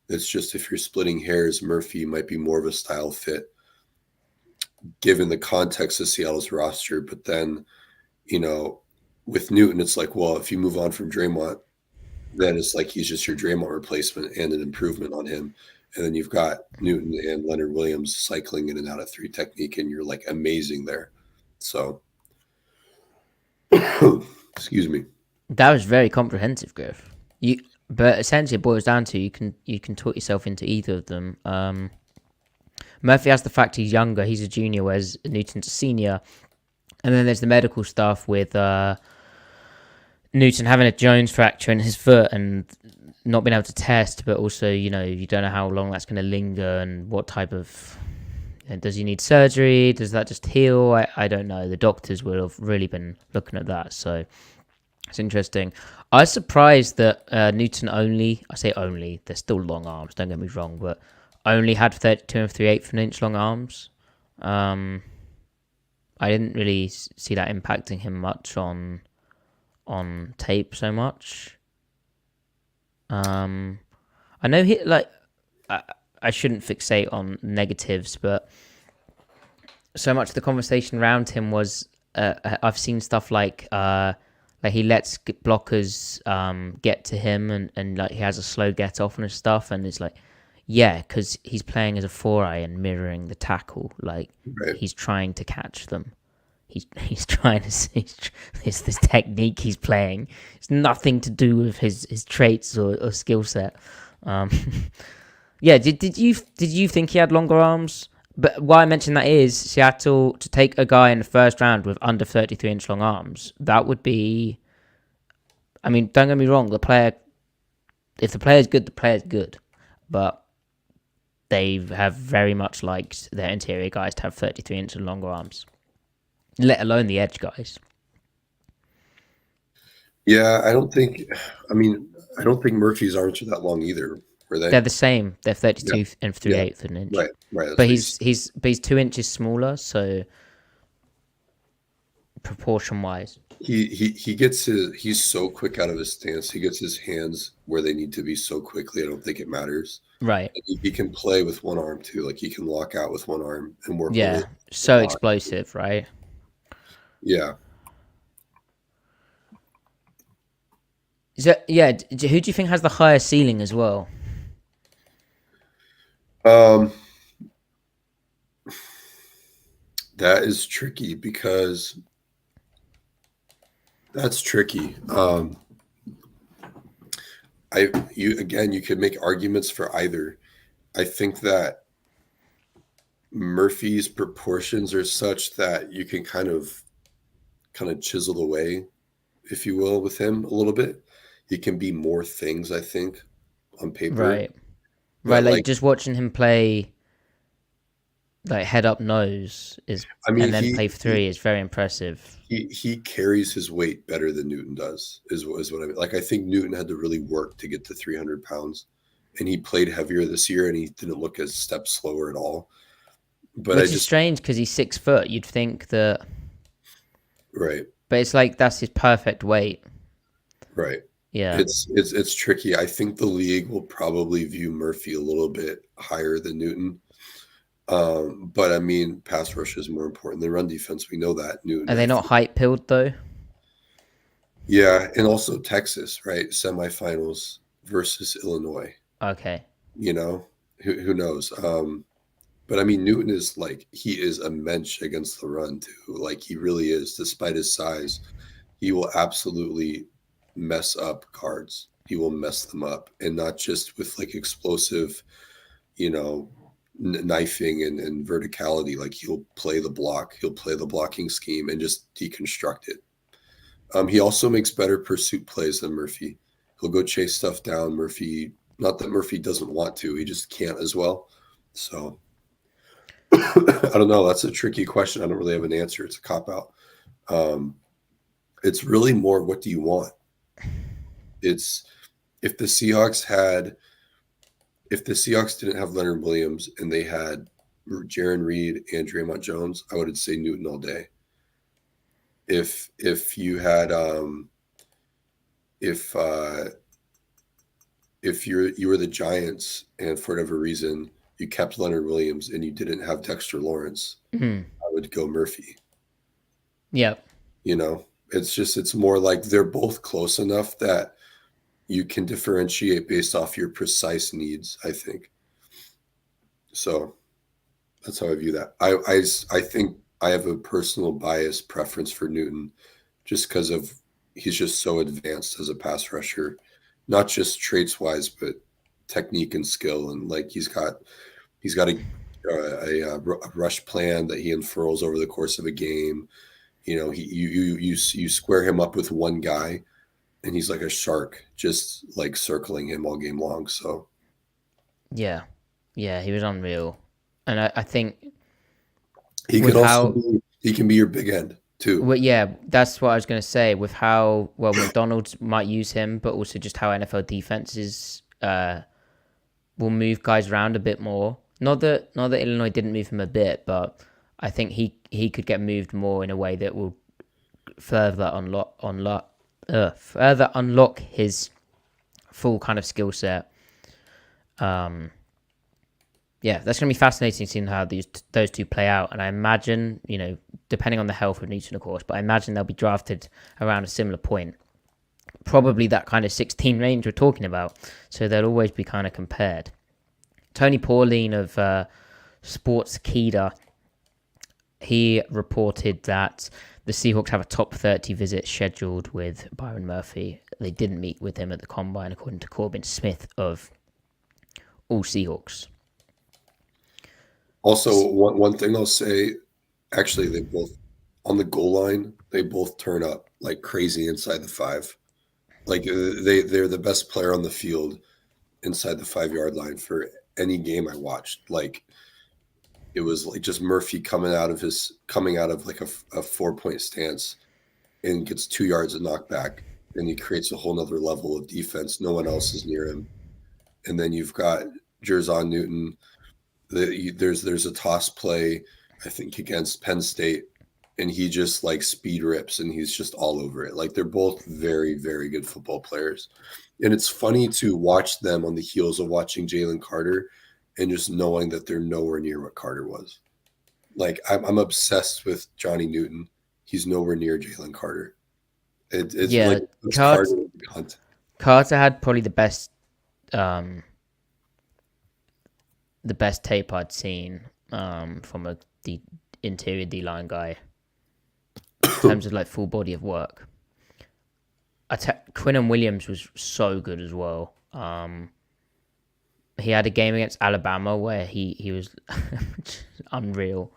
It's just if you're splitting hairs, Murphy might be more of a style fit given the context of Seattle's roster. But then, with Newton, it's like, well, if you move on from Draymond, then it's like he's just your Draymond replacement and an improvement on him. And then you've got Newton and Leonard Williams cycling in and out of 3 technique, and you're like amazing there. So, excuse me. That was very comprehensive, Griff. But essentially it boils down to you can talk yourself into either of them. Murphy has the fact he's younger, he's a junior, whereas Newton's a senior. And then there's the medical stuff with Newton having a Jones fracture in his foot and not being able to test, but also, you don't know how long that's going to linger and what type of... does he need surgery? Does that just heal? I don't know. The doctors will have really been looking at that, so it's interesting. I was surprised that Newton I say only, they're still long arms, don't get me wrong, but only had 32 3/8 of an inch long arms. I didn't really see that impacting him much on tape so much. I know I shouldn't fixate on negatives, but so much of the conversation around him was I've seen stuff like he lets blockers get to him and like he has a slow get off and stuff, and it's like, yeah, because he's playing as a 4-eye and mirroring the tackle, like Right. he's trying to catch them. He's trying to see this technique he's playing. It's nothing to do with his traits or skill set. Yeah, did you think he had longer arms? But why I mention that is Seattle to take a guy in the first round with under 33-inch long arms. That would be. I mean, don't get me wrong. The player if the player's good, the player's good. But they have very much liked their interior guys to have 33-inch and longer arms, let alone the edge guys. Yeah, I don't think. I mean, I don't think Murphy's arms are that long either. Were they? They're the same. They're 32 Yeah. and Yeah. 3/8 of an inch. Right. Right. That's But what he's 2 inches smaller, so proportion wise. he gets his. He's so quick out of his stance. He gets his hands where they need to be so quickly. I don't think it matters. Right. And he can play with one arm too. Like he can lock out with one arm and work with Yeah. it. So explosive, right? Yeah. So, yeah. Who do you think has the higher ceiling as well? That is tricky because that's tricky. You could make arguments for either. I think that Murphy's proportions are such that you can kind of chisel away, if you will, with him a little bit. He can be more things, I think, on paper. Right. But Right. Like just watching him play, like head up nose is, I mean, and then play three is very impressive. he carries his weight better than Newton does. Is what I mean. Like I think Newton had to really work to get to 300 pounds, and he played heavier this year, and he didn't look a step slower at all. But Which is strange because he's 6 foot. You'd think that, right. But it's like that's his perfect weight. Right. Yeah. It's tricky. I think the league will probably view Murphy a little bit higher than Newton. But I mean, pass rush is more important than run defense. We know that. Newton. Are they not height pilled though? Yeah, and also Texas, right? Semifinals versus Illinois. Okay. You know, who knows? But I mean, Newton is like he is a mensch against the run too. Like he really is, despite his size. He will absolutely mess up guards. He will mess them up, and not just with like explosive, knifing and verticality. Like he'll play the block, he'll play the blocking scheme, and just deconstruct it. He also makes better pursuit plays than Murphy. He'll go chase stuff down. Murphy, not that Murphy doesn't want to, he just can't as well. So I don't know. That's a tricky question. I don't really have an answer. It's a cop out. It's really more, what do you want? It's if the Seahawks didn't have Leonard Williams and they had Jaron Reed and Draymond Jones, I would say Newton all day. If you had if you were the Giants and for whatever reason you kept Leonard Williams and you didn't have Dexter Lawrence, I would go Murphy. Yep. It's more like they're both close enough that you can differentiate based off your precise needs, I think. So that's how I view that. I think I have a personal bias preference for Newton just because of he's just so advanced as a pass rusher, not just traits wise, but technique and skill. And like he's got a rush plan that he unfurls over the course of a game. You square him up with one guy and he's like a shark, just like circling him all game long. So yeah, he was unreal, and I think he can be your big end too. Well, yeah, that's what I was going to say. With how well McDonald's might use him, but also just how NFL defenses will move guys around a bit more. Not that Illinois didn't move him a bit, but I think he could get moved more in a way that will further unlock his full kind of skill set. Yeah, that's going to be fascinating seeing how those two play out. And I imagine, depending on the health of Newton, of course, but I imagine they'll be drafted around a similar point. Probably that kind of 16 range we're talking about. So they'll always be kind of compared. Tony Pauline of Sportskeeda, he reported that the Seahawks have a top 30 visit scheduled with Byron Murphy. They didn't meet with him at the Combine, according to Corbin Smith of All Seahawks. Also, one thing I'll say, actually, they both, on the goal line, they both turn up like crazy inside the 5. Like they're the best player on the field inside the 5-yard line for any game I watched. Like it was like just Murphy coming out of like a 4-point stance and gets 2 yards of knockback, and he creates a whole nother level of defense. No one else is near him. And then you've got Jerzon Newton. There's a toss play, I think, against Penn State, and he just like speed rips, and he's just all over it. Like they're both very, very good football players. And it's funny to watch them on the heels of watching Jalen Carter and just knowing that they're nowhere near what Carter was. Like I'm obsessed with Johnny Newton. He's nowhere near Jalen Carter. It's Yeah, like it's Carter. Carter had probably the best tape I'd seen from the interior D line guy in terms of like full body of work. Quinnen Williams was so good as well. He had a game against Alabama where he was unreal.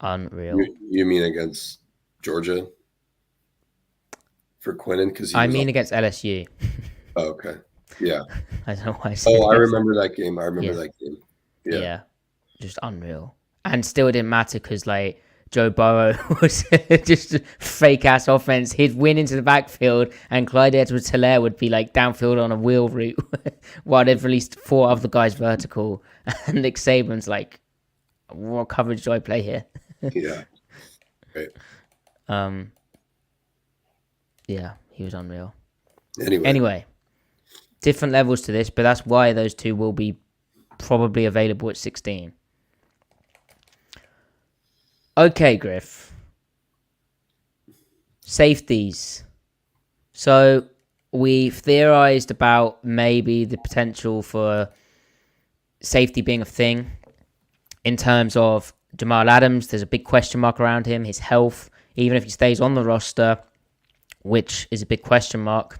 You mean against Georgia for Quinnen? Because I mean against LSU. Oh, okay. Yeah. I don't know why. I remember that game. Yeah, just unreal. And still didn't matter because like Joe Burrow was just a fake ass offense. He'd win into the backfield, and Clyde Edwards-Helaire would be like downfield on a wheel route while they've released 4 other guys vertical. And Nick Saban's like, what coverage do I play here? Yeah. Right. Yeah, he was unreal. Anyway, different levels to this, but that's why those two will be probably available at 16. Okay, Griff. Safeties. So we've theorized about maybe the potential for safety being a thing. In terms of Jamal Adams, there's a big question mark around him, his health, even if he stays on the roster, which is a big question mark.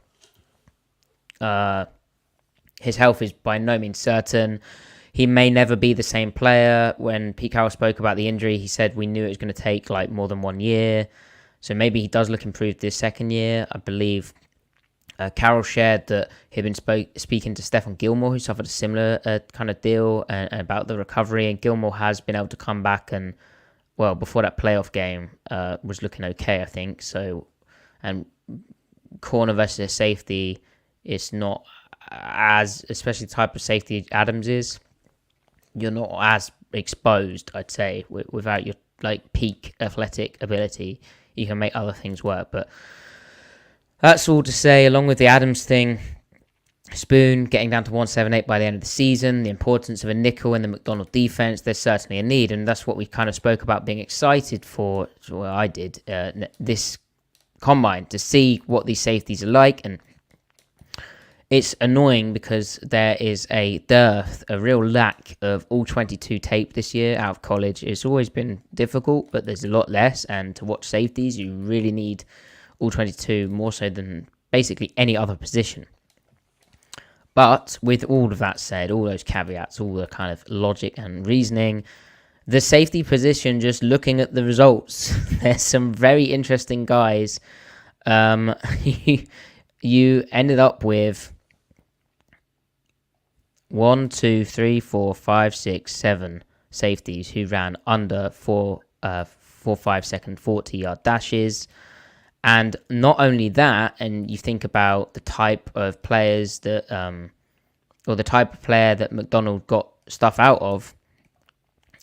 His health is by no means certain. He may never be the same player. When Pete Carroll spoke about the injury, he said we knew it was going to take like more than 1 year. So maybe he does look improved this second year. I believe Carroll shared that he'd been speaking to Stephon Gilmore, who suffered a similar kind of deal, and about the recovery. And Gilmore has been able to come back and, well, before that playoff game, was looking okay, I think. So, and corner versus safety, it's not as, especially the type of safety Adams is, you're not as exposed, I'd say, without your like peak athletic ability. You can make other things work, but that's all to say. Along with the Adams thing, Spoon getting down to 178 by the end of the season, the importance of a nickel in the McDonald defense, there's certainly a need, and that's what we kind of spoke about being excited for. Well, I did this combine to see what these safeties are like, and it's annoying because there is a real lack of all 22 tape this year out of college. It's always been difficult, but there's a lot less. And to watch safeties, you really need all 22 more so than basically any other position. But with all of that said, all those caveats, all the kind of logic and reasoning, the safety position, just looking at the results, there's some very interesting guys. You ended up with 1, 2, 3, 4, 5, 6, 7 safeties who ran under 4 5 second 40-yard dashes. And not only that, and you think about the type of players that, or the type of player that McDonald got stuff out of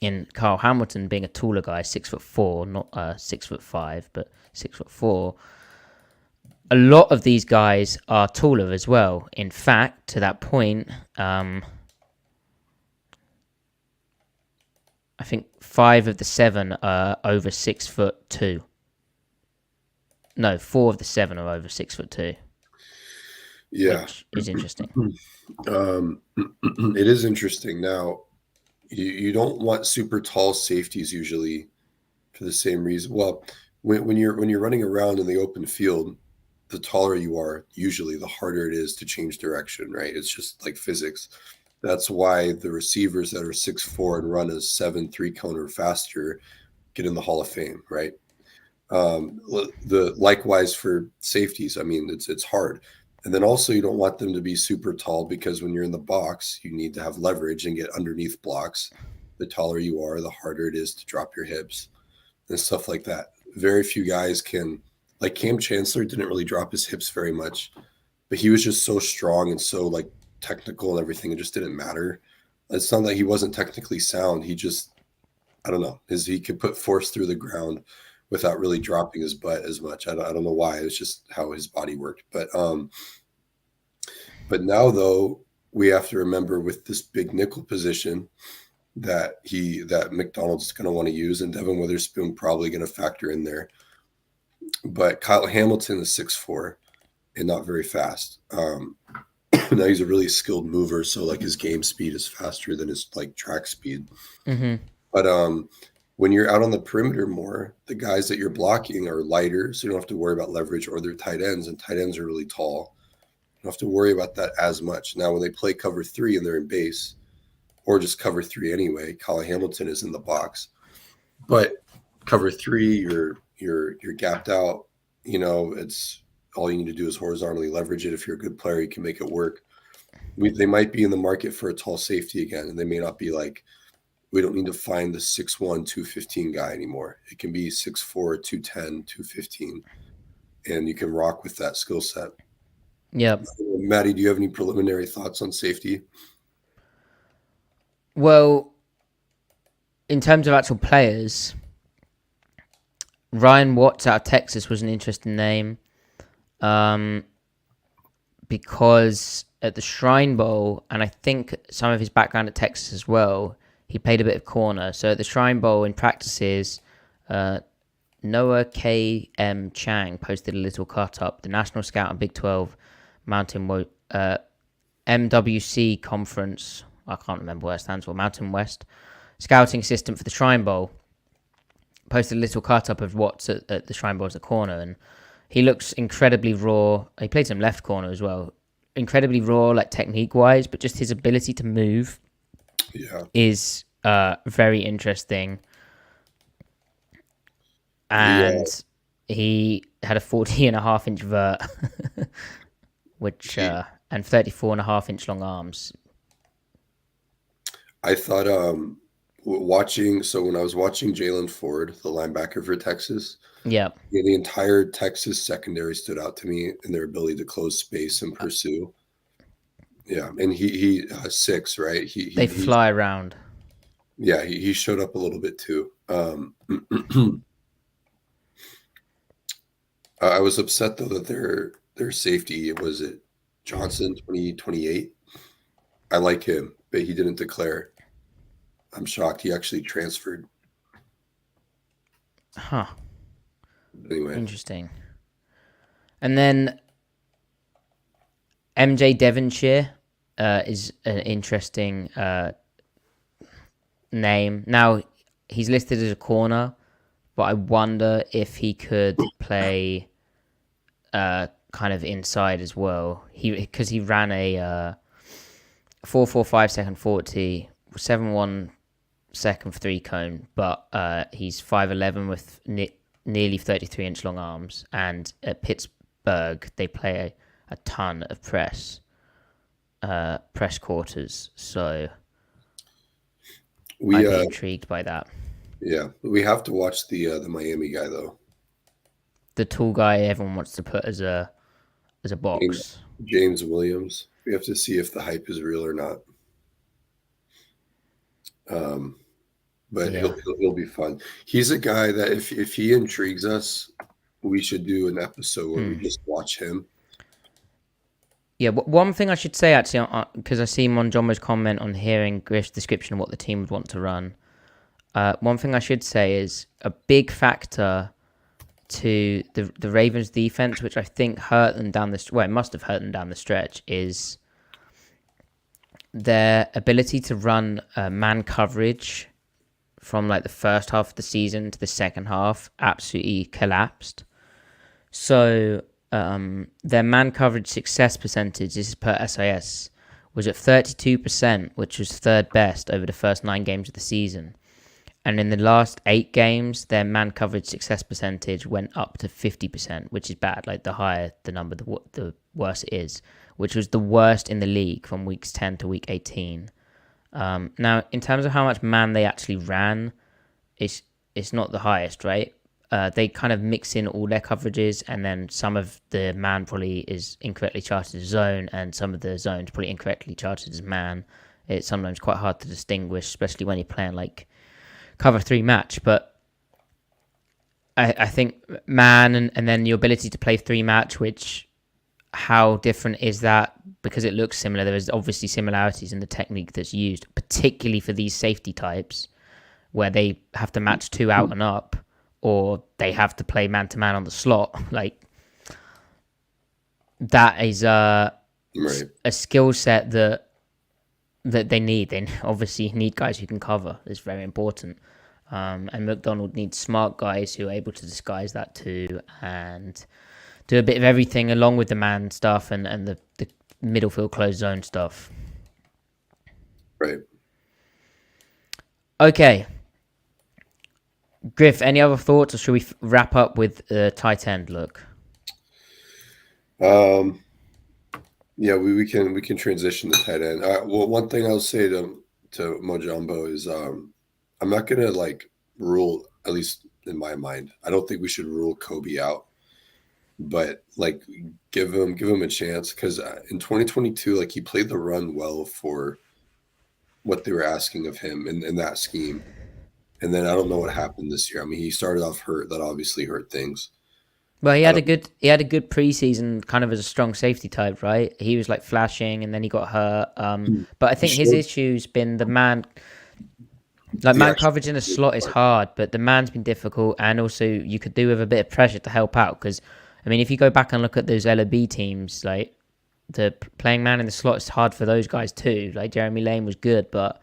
in Kyle Hamilton being a taller guy, 6'4", not 6'5", but 6'4". A lot of these guys are taller as well. In fact, to that point, I think 5 of the 7 are over 6'2". No, 4 of the 7 are over 6'2". Yeah, which is interesting. It is interesting. Now, you don't want super tall safeties usually for the same reason. Well, when you're running around in the open field, the taller you are, usually the harder it is to change direction, right? It's just like physics. That's why the receivers that are 6'4" and run a 7.3 cone or faster get in the Hall of Fame, right? Likewise for safeties. I mean, it's hard. And then also you don't want them to be super tall because when you're in the box, you need to have leverage and get underneath blocks. The taller you are, the harder it is to drop your hips and stuff like that. Very few guys can, like Cam Chancellor didn't really drop his hips very much, but he was just so strong and so like technical and everything. It just didn't matter. It's not that he wasn't technically sound. He just, I don't know, he could put force through the ground without really dropping his butt as much. I don't know why. It's just how his body worked. But now though, we have to remember with this big nickel position that McDonald's going to want to use, and Devin Witherspoon probably going to factor in there. But Kyle Hamilton is 6'4" and not very fast. Now he's a really skilled mover, so like his game speed is faster than his like track speed. Mm-hmm. But when you're out on the perimeter more, the guys that you're blocking are lighter, so you don't have to worry about leverage, or they're tight ends, and tight ends are really tall. You don't have to worry about that as much. Now, when they play cover 3 and they're in base, or just cover 3 anyway, Kyle Hamilton is in the box. But cover 3, you're gapped out. You know, it's all you need to do is horizontally leverage it. If you're a good player, you can make it work. They might be in the market for a tall safety again, and they may not be like, we don't need to find the 6'1", 215 guy anymore. It can be 6'4", 210, 215, and you can rock with that skill set. Yep. Matty, do you have any preliminary thoughts on safety? Well, in terms of actual players, Ryan Watts out of Texas was an interesting name, because at the Shrine Bowl, and I think some of his background at Texas as well, he played a bit of corner. So at the Shrine Bowl in practices, Noah K.M. Chang posted a little cut-up, the national scout and Big 12 Mountain MWC Conference, I can't remember what it stands for, Mountain West, scouting assistant for the Shrine Bowl, posted a little cut-up of Watts at the Shrine Bowl as a corner, and he looks incredibly raw. He played some left corner as well. Incredibly raw, like technique-wise, but just his ability to move is very interesting. And he had a 40.5-inch vert, which and 34.5-inch long arms. I thought when I was watching Jalen Ford, the linebacker for Texas, the entire Texas secondary stood out to me in their ability to close space and pursue. Yeah, and he 6, right? They fly around. Yeah, he showed up a little bit too. I was upset though that their safety, was it Johnson 2028? I like him, but he didn't declare. I'm shocked he actually transferred. Huh. Anyway. Interesting. And then MJ Devonshire is an interesting name. Now, he's listed as a corner, but I wonder if he could play kind of inside as well. Because he ran a 4.45 second 40, 7.1 second 3 cone, but he's 5'11" with nearly 33-inch long arms. And at Pittsburgh, they play a ton of press quarters. So I'd be intrigued by that. Yeah, we have to watch the Miami guy though. The tall guy everyone wants to put as a box. James Williams. We have to see if the hype is real or not. But he'll be fun. He's a guy that if he intrigues us, we should do an episode where we just watch him. Yeah, one thing I should say actually, because I see Monjomo's comment on hearing Griff's description of what the team would want to run. One thing I should say is a big factor to the Ravens' defense, which I think hurt them down it must have hurt them down the stretch, is their ability to run man coverage from like the first half of the season to the second half absolutely collapsed. So their man coverage success percentage, this is per SIS, was at 32%, which was third best over the first 9 games of the season. And in the last 8 games, their man coverage success percentage went up to 50%, which is bad. Like, the higher the number, the worse it is, which was the worst in the league from weeks 10 to week 18. Now, in terms of how much man they actually ran, it's not the highest, right? They kind of mix in all their coverages, and then some of the man probably is incorrectly charted as zone, and some of the zones probably incorrectly charted as man. It's sometimes quite hard to distinguish, especially when you're playing like cover 3 match. But I think man and then your ability to play 3 match, which, how different is that? Because it looks similar. There is obviously similarities in the technique that's used, particularly for these safety types, where they have to match 2 out and up, or they have to play man to man on the slot. Like, that is a skill set that they need. They obviously need guys who can cover. It's very important. And McDonald needs smart guys who are able to disguise that too, and do a bit of everything along with the man stuff and the middle field closed zone stuff. Right. Okay. Griff, any other thoughts, or should we wrap up with the tight end look? Yeah, we can transition to tight end. Well, one thing I'll say to Mojumbo is I'm not gonna like rule, at least in my mind. I don't think we should rule Kobe out, but like give him a chance, because in 2022, like, he played the run well for what they were asking of him in that scheme. And then I don't know what happened this year. I mean, he started off hurt. That obviously hurt things. Well, he had a good preseason, kind of as a strong safety type, right? He was like flashing, and then he got hurt. But I think his issue's been the man. Like, man coverage in a slot is hard, but the man's been difficult, and also you could do with a bit of pressure to help out. Because, I mean, if you go back and look at those LOB teams, like, the playing man in the slot is hard for those guys too. Like, Jeremy Lane was good, but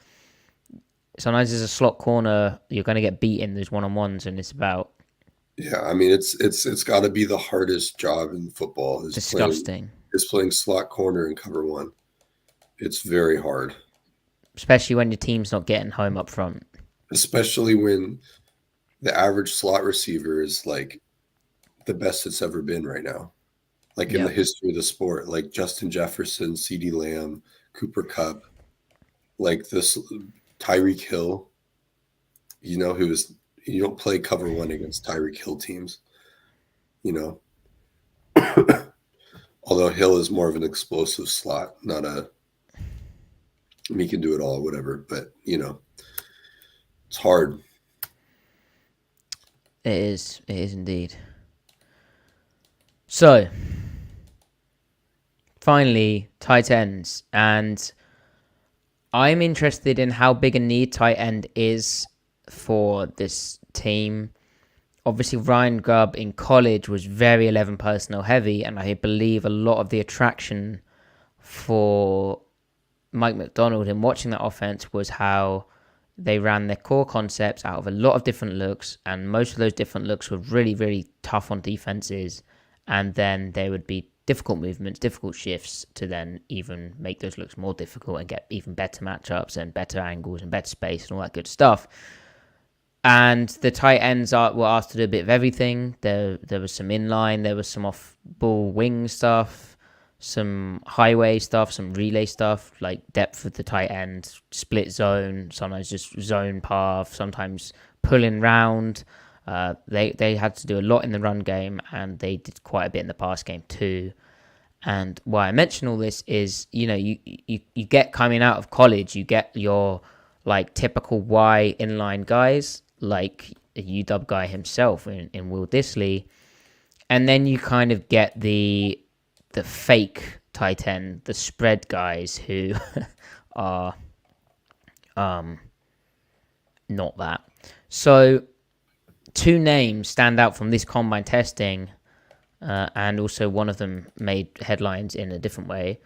sometimes as a slot corner, you're going to get beat in those one-on-ones, and it's about... Yeah, I mean, it's got to be the hardest job in football. Disgusting. Playing slot corner in cover 1. It's very hard. Especially when your team's not getting home up front. Especially when the average slot receiver is like the best it's ever been right now. Like, in the history of the sport, like Justin Jefferson, CeeDee Lamb, Cooper Kupp, like this Tyreek Hill, you don't play cover 1 against Tyreek Hill teams, although Hill is more of an explosive slot, not he can do it all, whatever, but it's hard. It is indeed. So, finally, tight ends. And I'm interested in how big a need tight end is for this team. Obviously, Ryan Grubb in college was very 11 personnel heavy, and I believe a lot of the attraction for Mike McDonald in watching that offense was how they ran their core concepts out of a lot of different looks, and most of those different looks were really, really tough on defenses, and then there would be difficult movements, difficult shifts to then even make those looks more difficult and get even better matchups and better angles and better space and all that good stuff. And the tight ends were asked to do a bit of everything. There was some inline, there was some off-ball wing stuff, some highway stuff, some relay stuff, like depth of the tight end, split zone, sometimes just zone path, sometimes pulling round. They had to do a lot in the run game, and they did quite a bit in the pass game too. And why I mention all this is, you get coming out of college, you get your like typical Y inline guys, like a UW guy himself in Will Dissly, and then you kind of get the fake tight end, the spread guys who are not that. So 2 names stand out from this combine testing, and also one of them made headlines in a different way.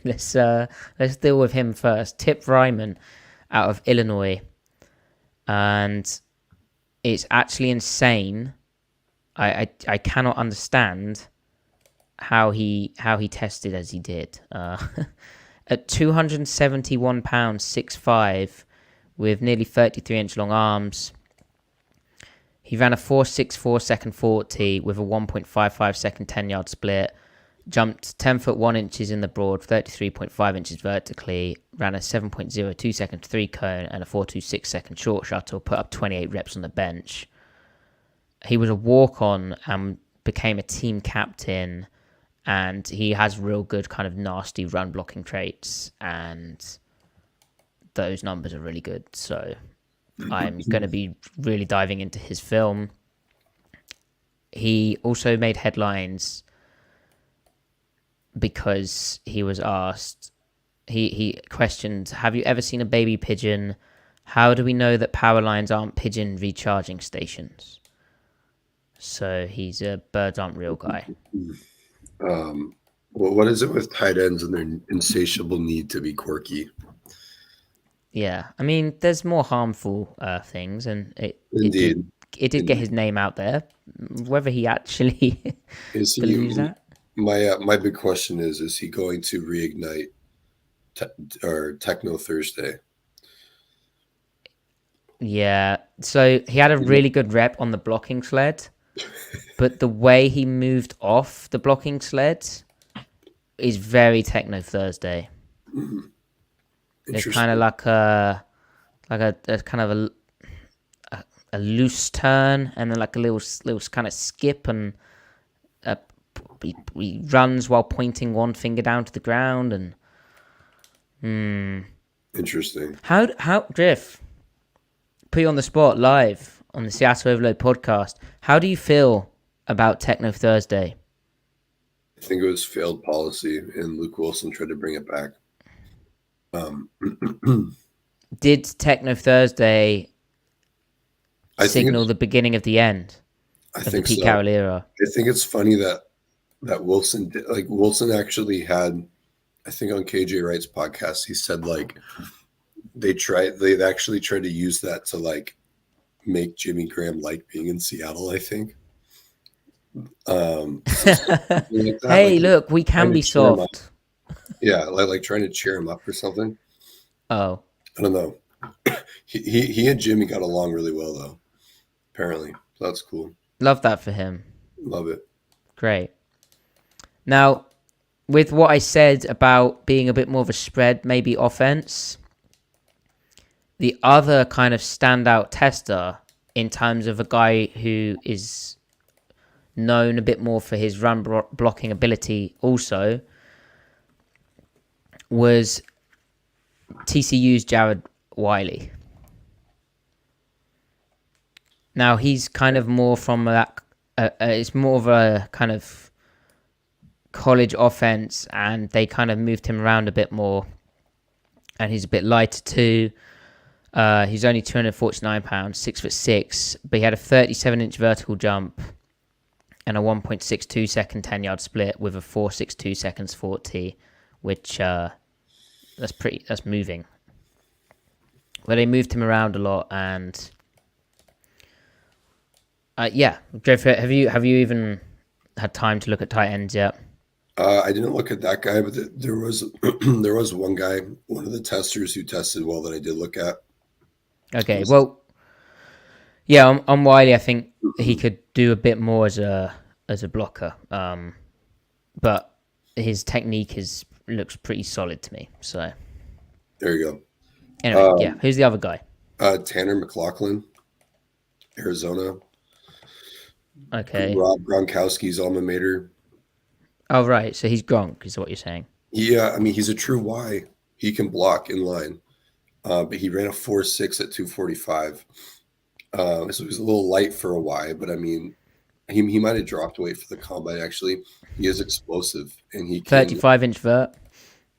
Let's deal with him first. Tip Ryman out of Illinois, and it's actually insane. I cannot understand how he tested as he did. At 271 pounds, 6'5", with nearly 33-inch long arms. He ran a 4.64 second 40 with a 1.55 second 10-yard split. Jumped 10 foot 1 inches in the broad, 33.5 inches vertically. Ran a 7.02 second 3 cone and a 4.26 second short shuttle. Put up 28 reps on the bench. He was a walk-on and became a team captain. And he has real good kind of nasty run blocking traits. And those numbers are really good. So I'm going to be really diving into his film. He also made headlines because he was asked, he questioned, have you ever seen a baby pigeon? How do we know that power lines aren't pigeon recharging stations? So he's a birds aren't real guy. Well, what is it with tight ends and their insatiable need to be quirky? Yeah, I mean, there's more harmful things, and it did get his name out there. Whether he actually believes that. My big question is he going to reignite Techno Thursday? Yeah, so he had a really good rep on the blocking sled, but the way he moved off the blocking sled is very Techno Thursday. It's kind of like a kind of a loose turn, and then like a little kind of skip, and he runs while pointing one finger down to the ground, and interesting. How Griff, put you on the spot live on the Seattle Overload podcast. How do you feel about Techno Thursday? I think it was failed policy, and Luke Wilson tried to bring it back. Did Techno Thursday signal the beginning of the end of the Pete Carroll era? I think it's funny that Wilson did, like Wilson actually had, I think on KJ Wright's podcast, he said like they'd actually tried to use that to like make Jimmy Graham like being in Seattle, I think. Like hey, like, look, we can be soft. Yeah, like trying to cheer him up or something. Oh, I don't know. He and Jimmy got along really well though, apparently. So that's cool. Love that for him. Love it. Great. Now, with what I said about being a bit more of a spread, maybe offense, the other kind of standout tester in terms of a guy who is known a bit more for his run blocking ability also was TCU's Jared Wiley. Now, he's kind of more from that, it's more of a kind of college offense, and they kind of moved him around a bit more, and he's a bit lighter too. He's only 249 pounds, 6'6", but he had a 37-inch vertical jump and a 1.62 second 10-yard split with a 4.62 seconds 40, which that's moving. But they moved him around a lot, and yeah, Jeff, have you even had time to look at tight ends yet? I didn't look at that guy, but there was there was one guy, one of the testers who tested well that I did look at. Okay, well, yeah, on Wiley, I think he could do a bit more as a blocker, but his technique looks pretty solid to me. So there you go. Anyway, yeah, who's the other guy? Tanner McLaughlin, Arizona. Okay. Rob Gronkowski's alma mater. Oh, right. So he's Gronk, is what you're saying. Yeah, I mean, he's a true Y. He can block in line. But he ran a 4.6 at 245. So he was a little light for a Y, but I mean, he might have dropped weight for the combine, actually. He is explosive. And he 35-inch vert.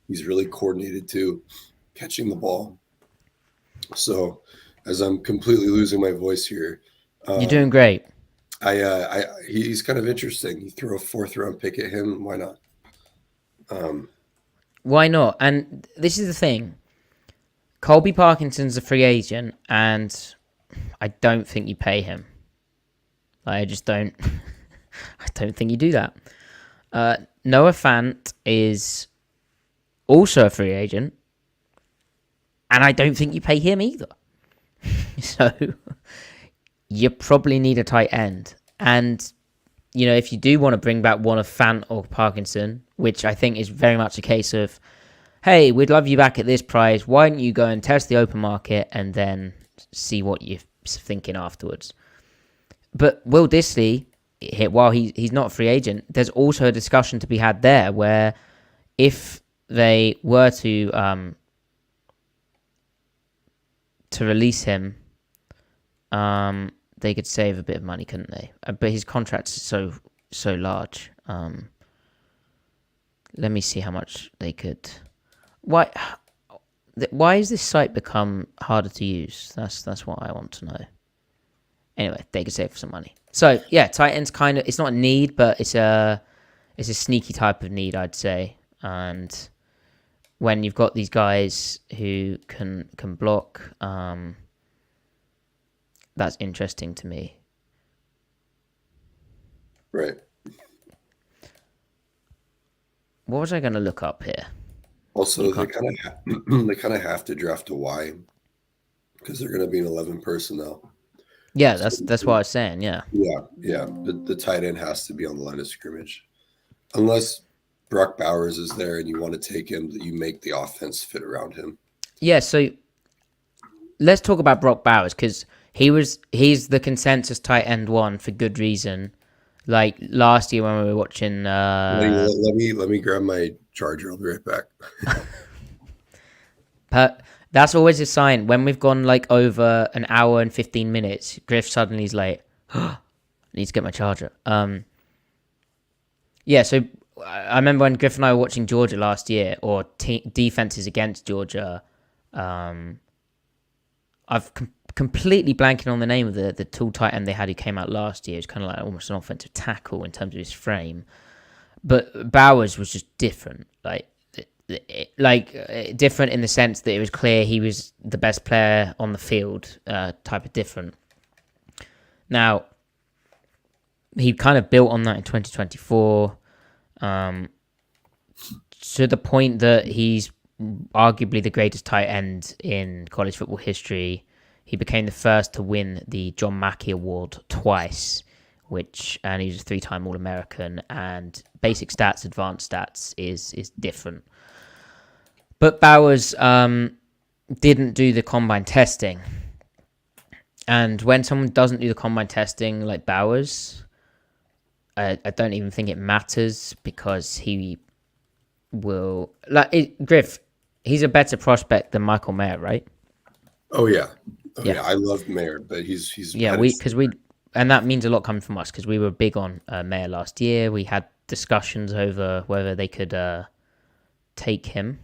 He's really coordinated, too, catching the ball. So as I'm completely losing my voice here. You're doing great. He's kind of interesting. You throw a 4th-round pick at him, why not? Why not? And this is the thing. Colby Parkinson's a free agent, and I don't think you pay him. I just don't. I don't think you do that. Noah Fant is also a free agent, and I don't think you pay him either. So you probably need a tight end. And, if you do want to bring back one of Fant or Parkinson, which I think is very much a case of, hey, we'd love you back at this price. Why don't you go and test the open market and then see what you're thinking afterwards? But Will Dissly, while he's not a free agent, there's also a discussion to be had there where if they were to release him, they could save a bit of money, couldn't they? But his contract's so large. Let me see how much they could. Why has this site become harder to use? That's what I want to know. Anyway, they could save some money. So yeah, tight ends kind of, it's not a need, but it's a sneaky type of need, I'd say. And when you've got these guys who can block, that's interesting to me. Right. What was I going to look up here? Also, they kind of have to draft a Y because they're going to be an 11 personnel. Yeah, that's what I was saying. Yeah. Yeah. The tight end has to be on the line of scrimmage, unless Brock Bowers is there and you want to take him. That you make the offense fit around him. Yeah. So let's talk about Brock Bowers because he's the consensus tight end one for good reason. Like last year when we were watching. Let me grab my charger. I'll be right back. But that's always a sign when we've gone like over an hour and 15 minutes. Griff suddenly is like, I need to get my charger. Yeah. So I remember when Griff and I were watching Georgia last year, or defenses against Georgia. I've completely blanking on the name of the tall tight end they had who came out last year. It's kind of like almost an offensive tackle in terms of his frame. But Bowers was just different. Different in the sense that it was clear he was the best player on the field, type of different. Now, he kind of built on that in 2024, to the point that he's arguably the greatest tight end in college football history. He became the first to win the John Mackey Award twice, and he's a 3-time All-American, and basic stats, advanced stats is different. But Bowers didn't do the combine testing. And when someone doesn't do the combine testing like Bowers, I don't even think it matters because he will... Griff, he's a better prospect than Michael Mayer, right? Oh, yeah. I love Mayer, but he's... Yeah, and that means a lot coming from us because we were big on Mayer last year. We had discussions over whether they could take him.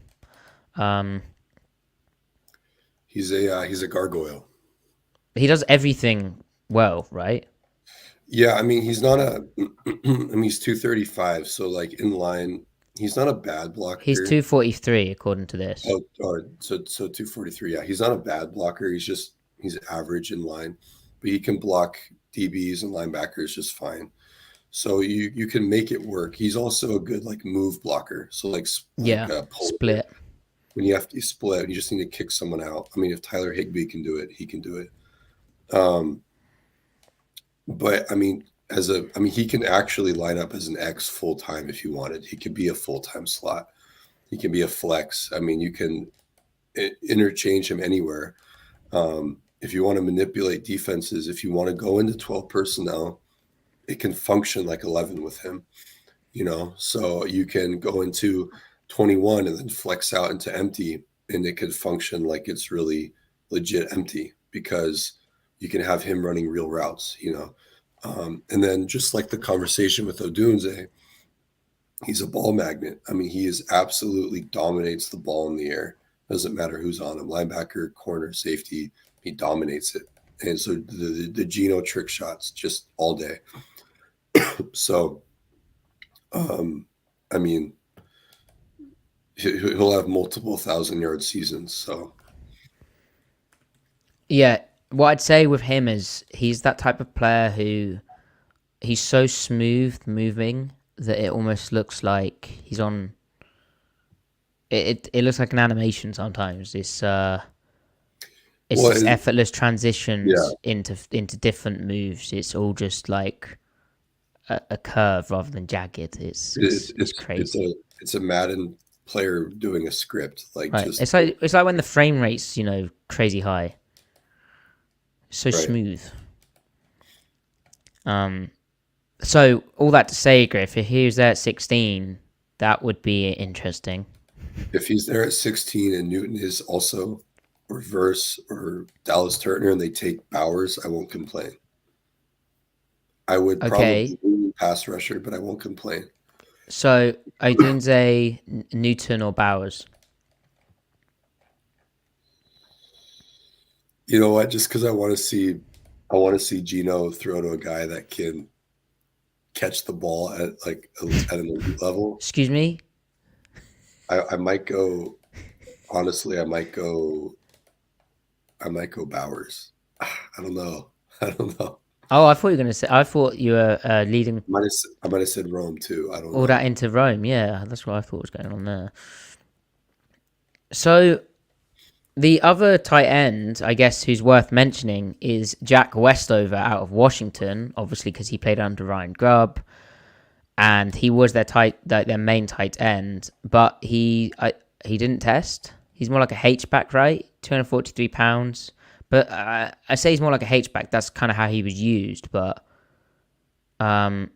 He's a gargoyle. He does everything well, right? Yeah, I mean he's not he's 235, so like in line, he's not a bad blocker. He's 243 according to this. So 243. Yeah, he's not a bad blocker. He's average in line, but he can block DBs and linebackers just fine. So you can make it work. He's also a good like move blocker. So split. When you have to split, you just need to kick someone out. I mean, if Tyler Higbee can do it, he can do it. But I mean, he can actually line up as an X full time if you wanted. He could be a full time slot. He can be a flex. I mean, you can interchange him anywhere. If you want to manipulate defenses, if you want to go into 12 personnel, it can function like 11 with him. So you can go into 21 and then flex out into empty, and it could function like it's really legit empty because you can have him running real routes, and then just like the conversation with Odunze, he's a ball magnet. I mean, he absolutely dominates the ball in the air. Doesn't matter who's on him, linebacker, corner, safety, he dominates it. And so the Geno trick shots just all day. So, I mean, he'll have multiple 1,000-yard seasons. So, yeah, what I'd say with him is he's that type of player who he's so smooth moving that it almost looks like he's on. It looks like an animation sometimes. It's It's Well, just and, effortless yeah, transitions into different moves. It's all just like a curve rather than jagged. It's crazy. it's a Madden player doing a script, like Right. just It's like when the frame rate's crazy high. So right. smooth. Um. So all that to say, Griff, if he was there at 16, that would be interesting. If he's there at 16 and Newton is also reverse or Dallas Turner and they take Bowers, I won't complain. I would Okay. probably lean pass rusher, but I won't complain. So Odunze, Newton, or Bowers? You know what? Just because I want to see Gino throw to a guy that can catch the ball at like at an elite level. Excuse me. I might go. Honestly, I might go Bowers. I don't know. I don't know. Oh, I thought you were gonna say. I thought you were leading I might have said Rome too. I don't all that know. into Rome. Yeah, that's what I thought was going on there. So the other tight end, I guess, who's worth mentioning is Jack Westover out of Washington, obviously because he played under Ryan Grubb, and he was their main tight end, but he didn't test. He's more like a H back, right? 243 pounds. But I say he's more like a H back. That's kind of how he was used. But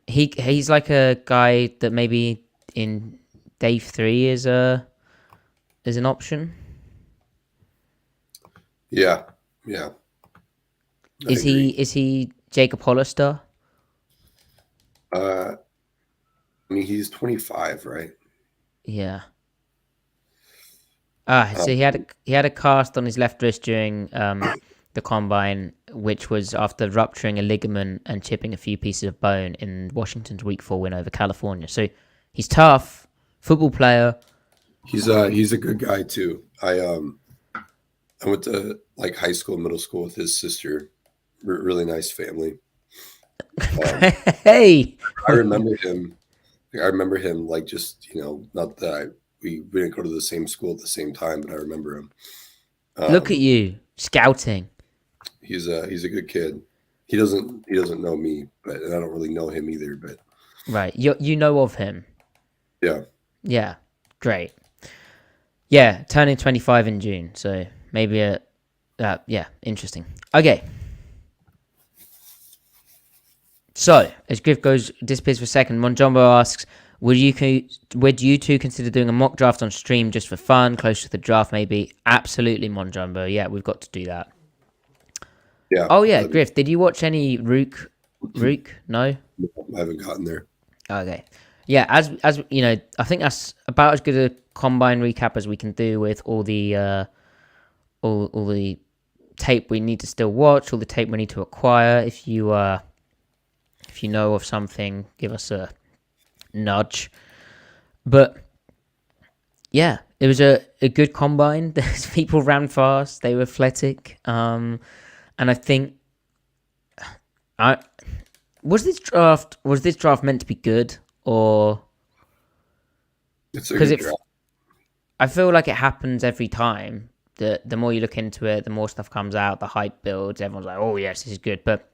he's like a guy that maybe in day 3 is an option. Yeah, yeah. I agree. Is he Jacob Hollister? Uh, I mean, he's 25, right? Yeah. Um, So he had a cast on his left wrist during the combine, which was after rupturing a ligament and chipping a few pieces of bone in Washington's Week 4 win over California. So he's tough, football player. he's a good guy too. I went to like high school, middle school with his sister. Really nice family. Um, Hey, I remember him. I remember him like just not that we didn't go to the same school at the same time, but I remember him. look at Um, you scouting. he's a good kid. He doesn't know me, but and I don't really know him either. But Right, you know of him. yeah, Yeah, great. Yeah, turning 25 in June, so maybe yeah, interesting. Okay. So, as Griff disappears for a second, Monjumbo asks, would you two consider doing a mock draft on stream just for fun, close to the draft maybe? Absolutely, Monjumbo. Yeah, we've got to do that. yeah. Oh yeah, Griff, did you watch any Rook? Rook? No? I haven't gotten there. Okay. Yeah, as you know, I think that's about as good a combine recap as we can do with all the all the tape we need to still watch, all the tape we need to acquire. If you know of something, give us a nudge. But yeah, it was a good combine. People ran fast, they were athletic. And I think was this draft meant to be good, or It's a because good draft. I feel like it happens every time. The more you look into it, the more stuff comes out, the hype builds, everyone's like, oh yes, this is good. But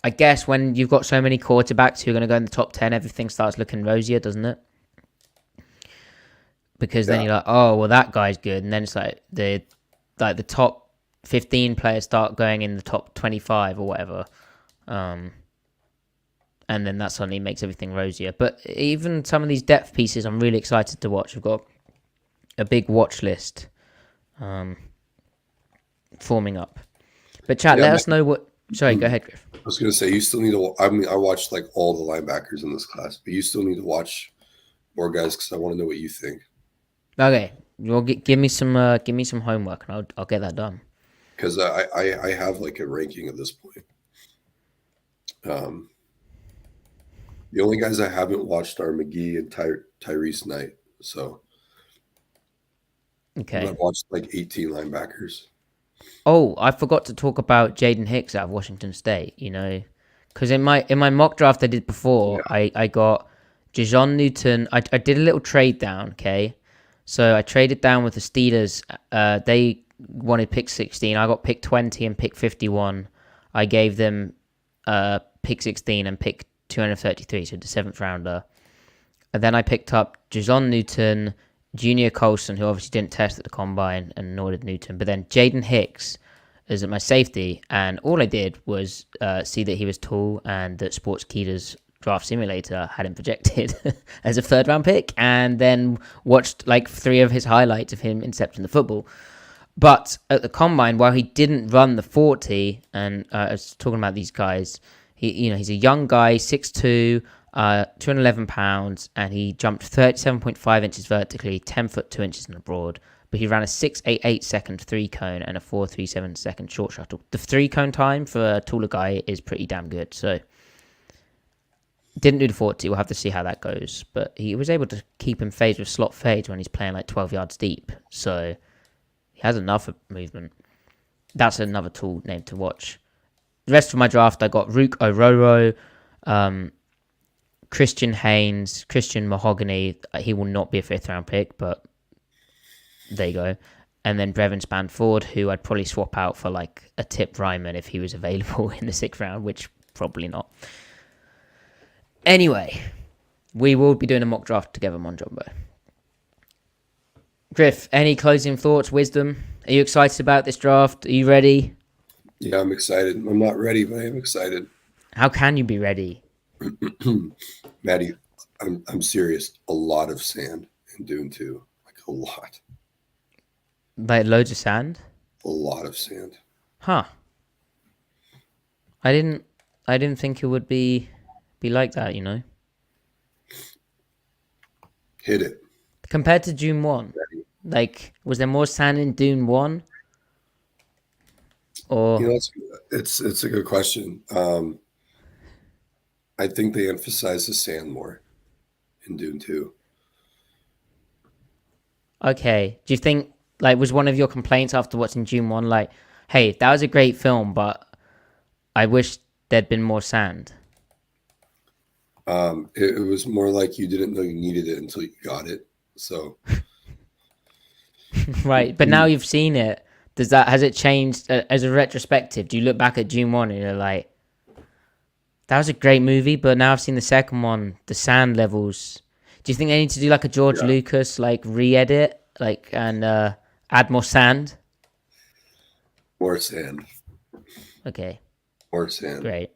I guess when you've got so many quarterbacks who are going to go in the top 10, everything starts looking rosier, doesn't it? Because then Yeah, you're like, oh, well, that guy's good. And then it's like the top 15 players start going in the top 25 or whatever. And then that suddenly makes everything rosier. But even some of these depth pieces, I'm really excited to watch. We've got a big watch list forming up. But chat, yeah. let us know what... Sorry, go ahead, Griff. I was gonna say you still need to. I mean, I watched like all the linebackers in this class, but you still need to watch more guys because I want to know what you think. Okay, well, give me some homework, and I'll get that done. Because I have like a ranking at this point. The only guys I haven't watched are McGee and Tyrese Knight. So Okay. I've watched like 18 linebackers. Oh, I forgot to talk about Jaden Hicks out of Washington State. Because in my mock draft I did before, Yeah. I got Jajon Newton. I did a little trade down. Okay, so I traded down with the Steelers. They wanted pick 16. I got pick 20 and pick 51. I gave them pick 16 and pick 233, so the 7th rounder. And then I picked up Jason Newton, Junior Colson, who obviously didn't test at the combine, and nor did Newton. But then Jaden Hicks as my safety, and all I did was see that he was tall and that Sportskeeda's draft simulator had him projected as a 3rd-round pick, and then watched like 3 of his highlights of him intercepting the football. But at the combine, while he didn't run the 40, and I was talking about these guys, he's a young guy, 6'2", 211 pounds, and he jumped 37.5 inches vertically, 10 foot 2 inches in the broad. But he ran a 6.88 second 3-cone and a 4.37 second short shuttle. The 3-cone time for a taller guy is pretty damn good. So didn't do the 40. We'll have to see how that goes. But he was able to keep him phased with slot fades when he's playing like 12 yards deep. So he has enough movement. That's another tool name to watch. The rest of my draft, I got Rook Ororo, Christian Haynes, Christian Mahogany. He will not be a 5th-round pick, but there you go. And then Brevin Spanford, who I'd probably swap out for like a Tip Ryman if he was available in the 6th round, which probably not. Anyway, we will be doing a mock draft together, Monjumbo. Griff, any closing thoughts, wisdom? Are you excited about this draft? Are you ready? Yeah, I'm excited. I'm not ready, but I am excited. How can you be ready? Matty, I'm serious. A lot of sand in Dune 2. Like a lot. Like loads of sand? A lot of sand. Huh. I didn't think it would be like that, you know. Hit it. Compared to Dune 1. Like, was there more sand in Dune 1? Or it's a good question. I think they emphasize the sand more in Dune 2. Okay. Do you think, like, was one of your complaints after watching Dune 1, like, hey, that was a great film, but I wish there'd been more sand? It was more like you didn't know you needed it until you got it. So, right. But now you've seen it. Has it changed as a retrospective? Do you look back at Dune 1 and you're like, that was a great movie, but now I've seen the second one, the sand levels. Do you think they need to do like a George Lucas, like re-edit, like, and add more sand? More sand. Okay. More sand. Great.